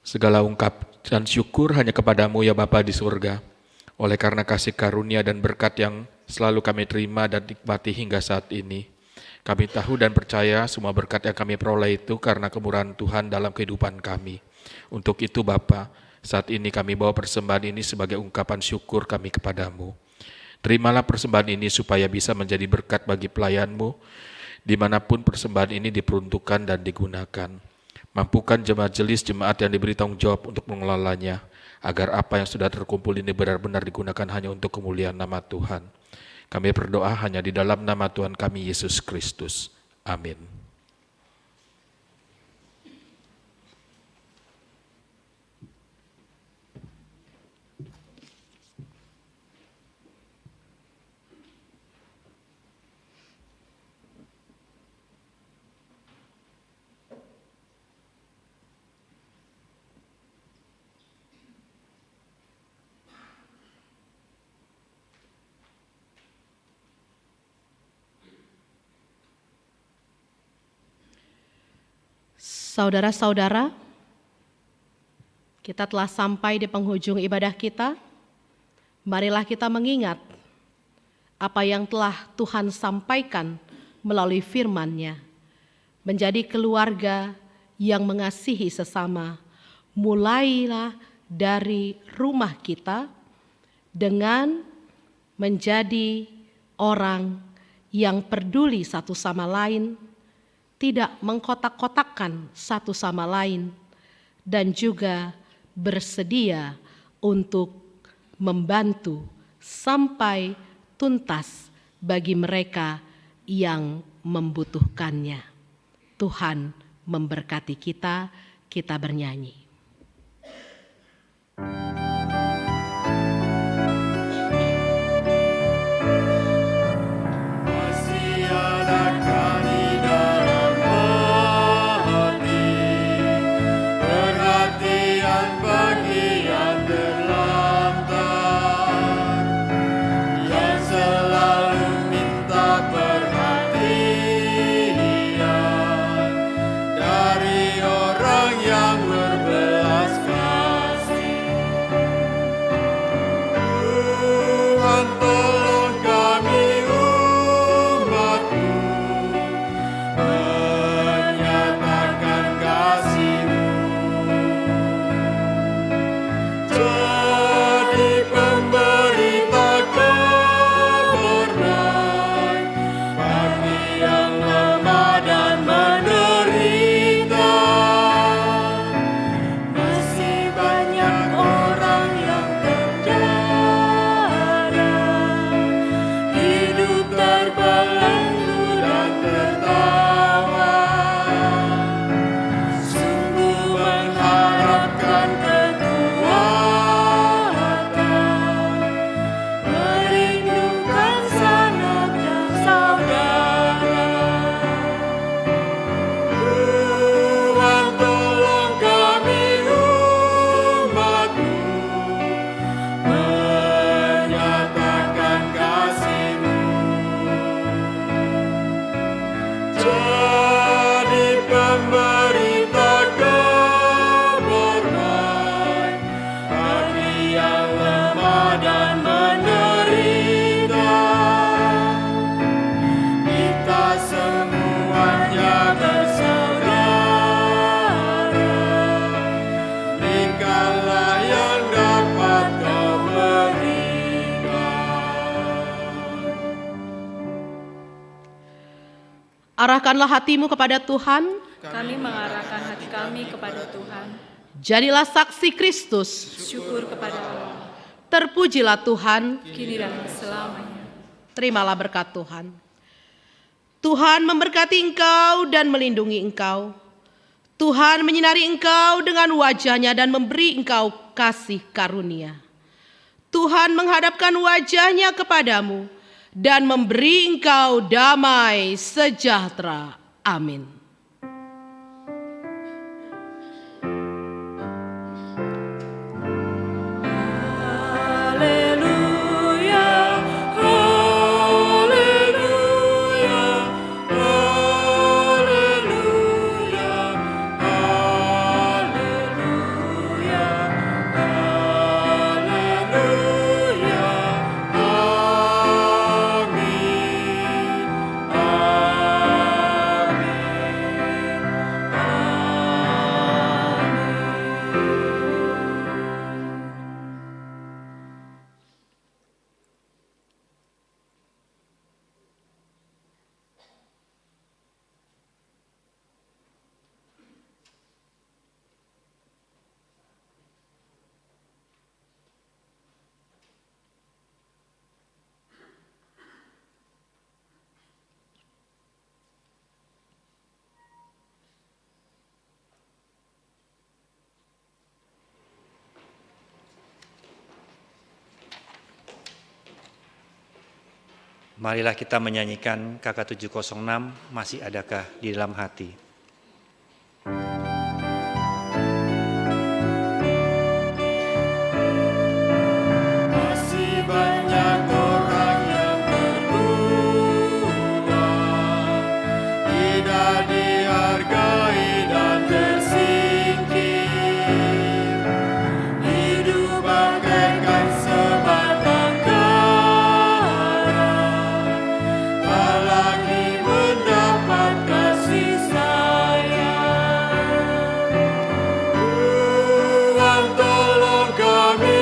Segala ungkap dan syukur hanya kepadamu ya Bapa di surga. Oleh karena kasih karunia dan berkat yang selalu kami terima dan nikmati hingga saat ini. Kami tahu dan percaya semua berkat yang kami peroleh itu karena kemurahan Tuhan dalam kehidupan kami. Untuk itu Bapa, saat ini kami bawa persembahan ini sebagai ungkapan syukur kami kepadamu. Terimalah persembahan ini supaya bisa menjadi berkat bagi pelayan-Mu, dimanapun persembahan ini diperuntukkan dan digunakan. Mampukan jemaat yang diberi tanggung jawab untuk mengelolanya, agar apa yang sudah terkumpul ini benar-benar digunakan hanya untuk kemuliaan nama Tuhan. Kami berdoa hanya di dalam nama Tuhan kami Yesus Kristus. Amin. Saudara-saudara, kita telah sampai di penghujung ibadah kita. Marilah kita mengingat apa yang telah Tuhan sampaikan melalui firman-Nya. Menjadi keluarga yang mengasihi sesama, mulailah dari rumah kita dengan menjadi orang yang peduli satu sama lain, tidak mengkotak-kotakkan satu sama lain, dan juga bersedia untuk membantu sampai tuntas bagi mereka yang membutuhkannya. Tuhan memberkati kita, kita bernyanyi. Dari orang yang berbeda. Arahkanlah hatimu kepada Tuhan, Kami mengarahkan hati kami kepada Tuhan. jadilah saksi Kristus. Syukur kepada Allah, Terpujilah Tuhan, kini dan selamanya. terimalah berkat Tuhan. Tuhan memberkati engkau dan melindungi engkau. Tuhan menyinari engkau dengan wajah-Nya dan memberi engkau kasih karunia. Tuhan menghadapkan wajah-Nya kepadamu dan memberi engkau damai sejahtera. Amin. Haleluya, haleluya, haleluya, haleluya, haleluya, amin, Marilah kita menyanyikan KK 706, Masih Adakah di Dalam Hati. Masih banyak orang yang berdua, tidak dihargai dan tersingkir. Hidup bagaikan sebatang kara, tak lagi mendapat kasih sayang. Tuhan tolong kami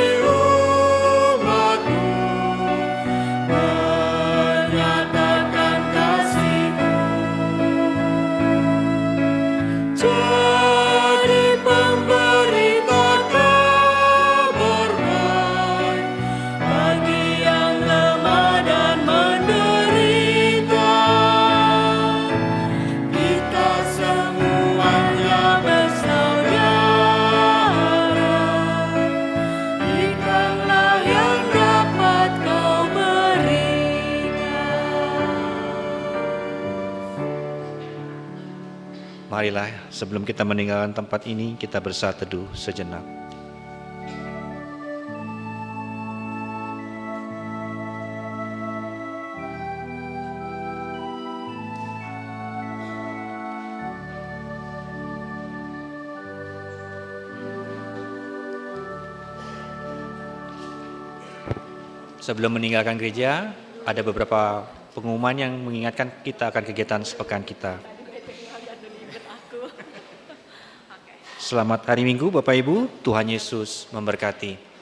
umat-Mu, menyatakan kasih-Mu. Jadi pemberita kabar baik bagi yang lemah dan menderita. Kita semuanya bersaudara, berikanlah yang dapat Kau berikan. Marilah sebelum kita meninggalkan tempat ini, kita bersatu teduh sejenak. Sebelum meninggalkan gereja, ada beberapa pengumuman yang mengingatkan kita akan kegiatan sepekan kita. Selamat hari Minggu Bapak Ibu, Tuhan Yesus memberkati.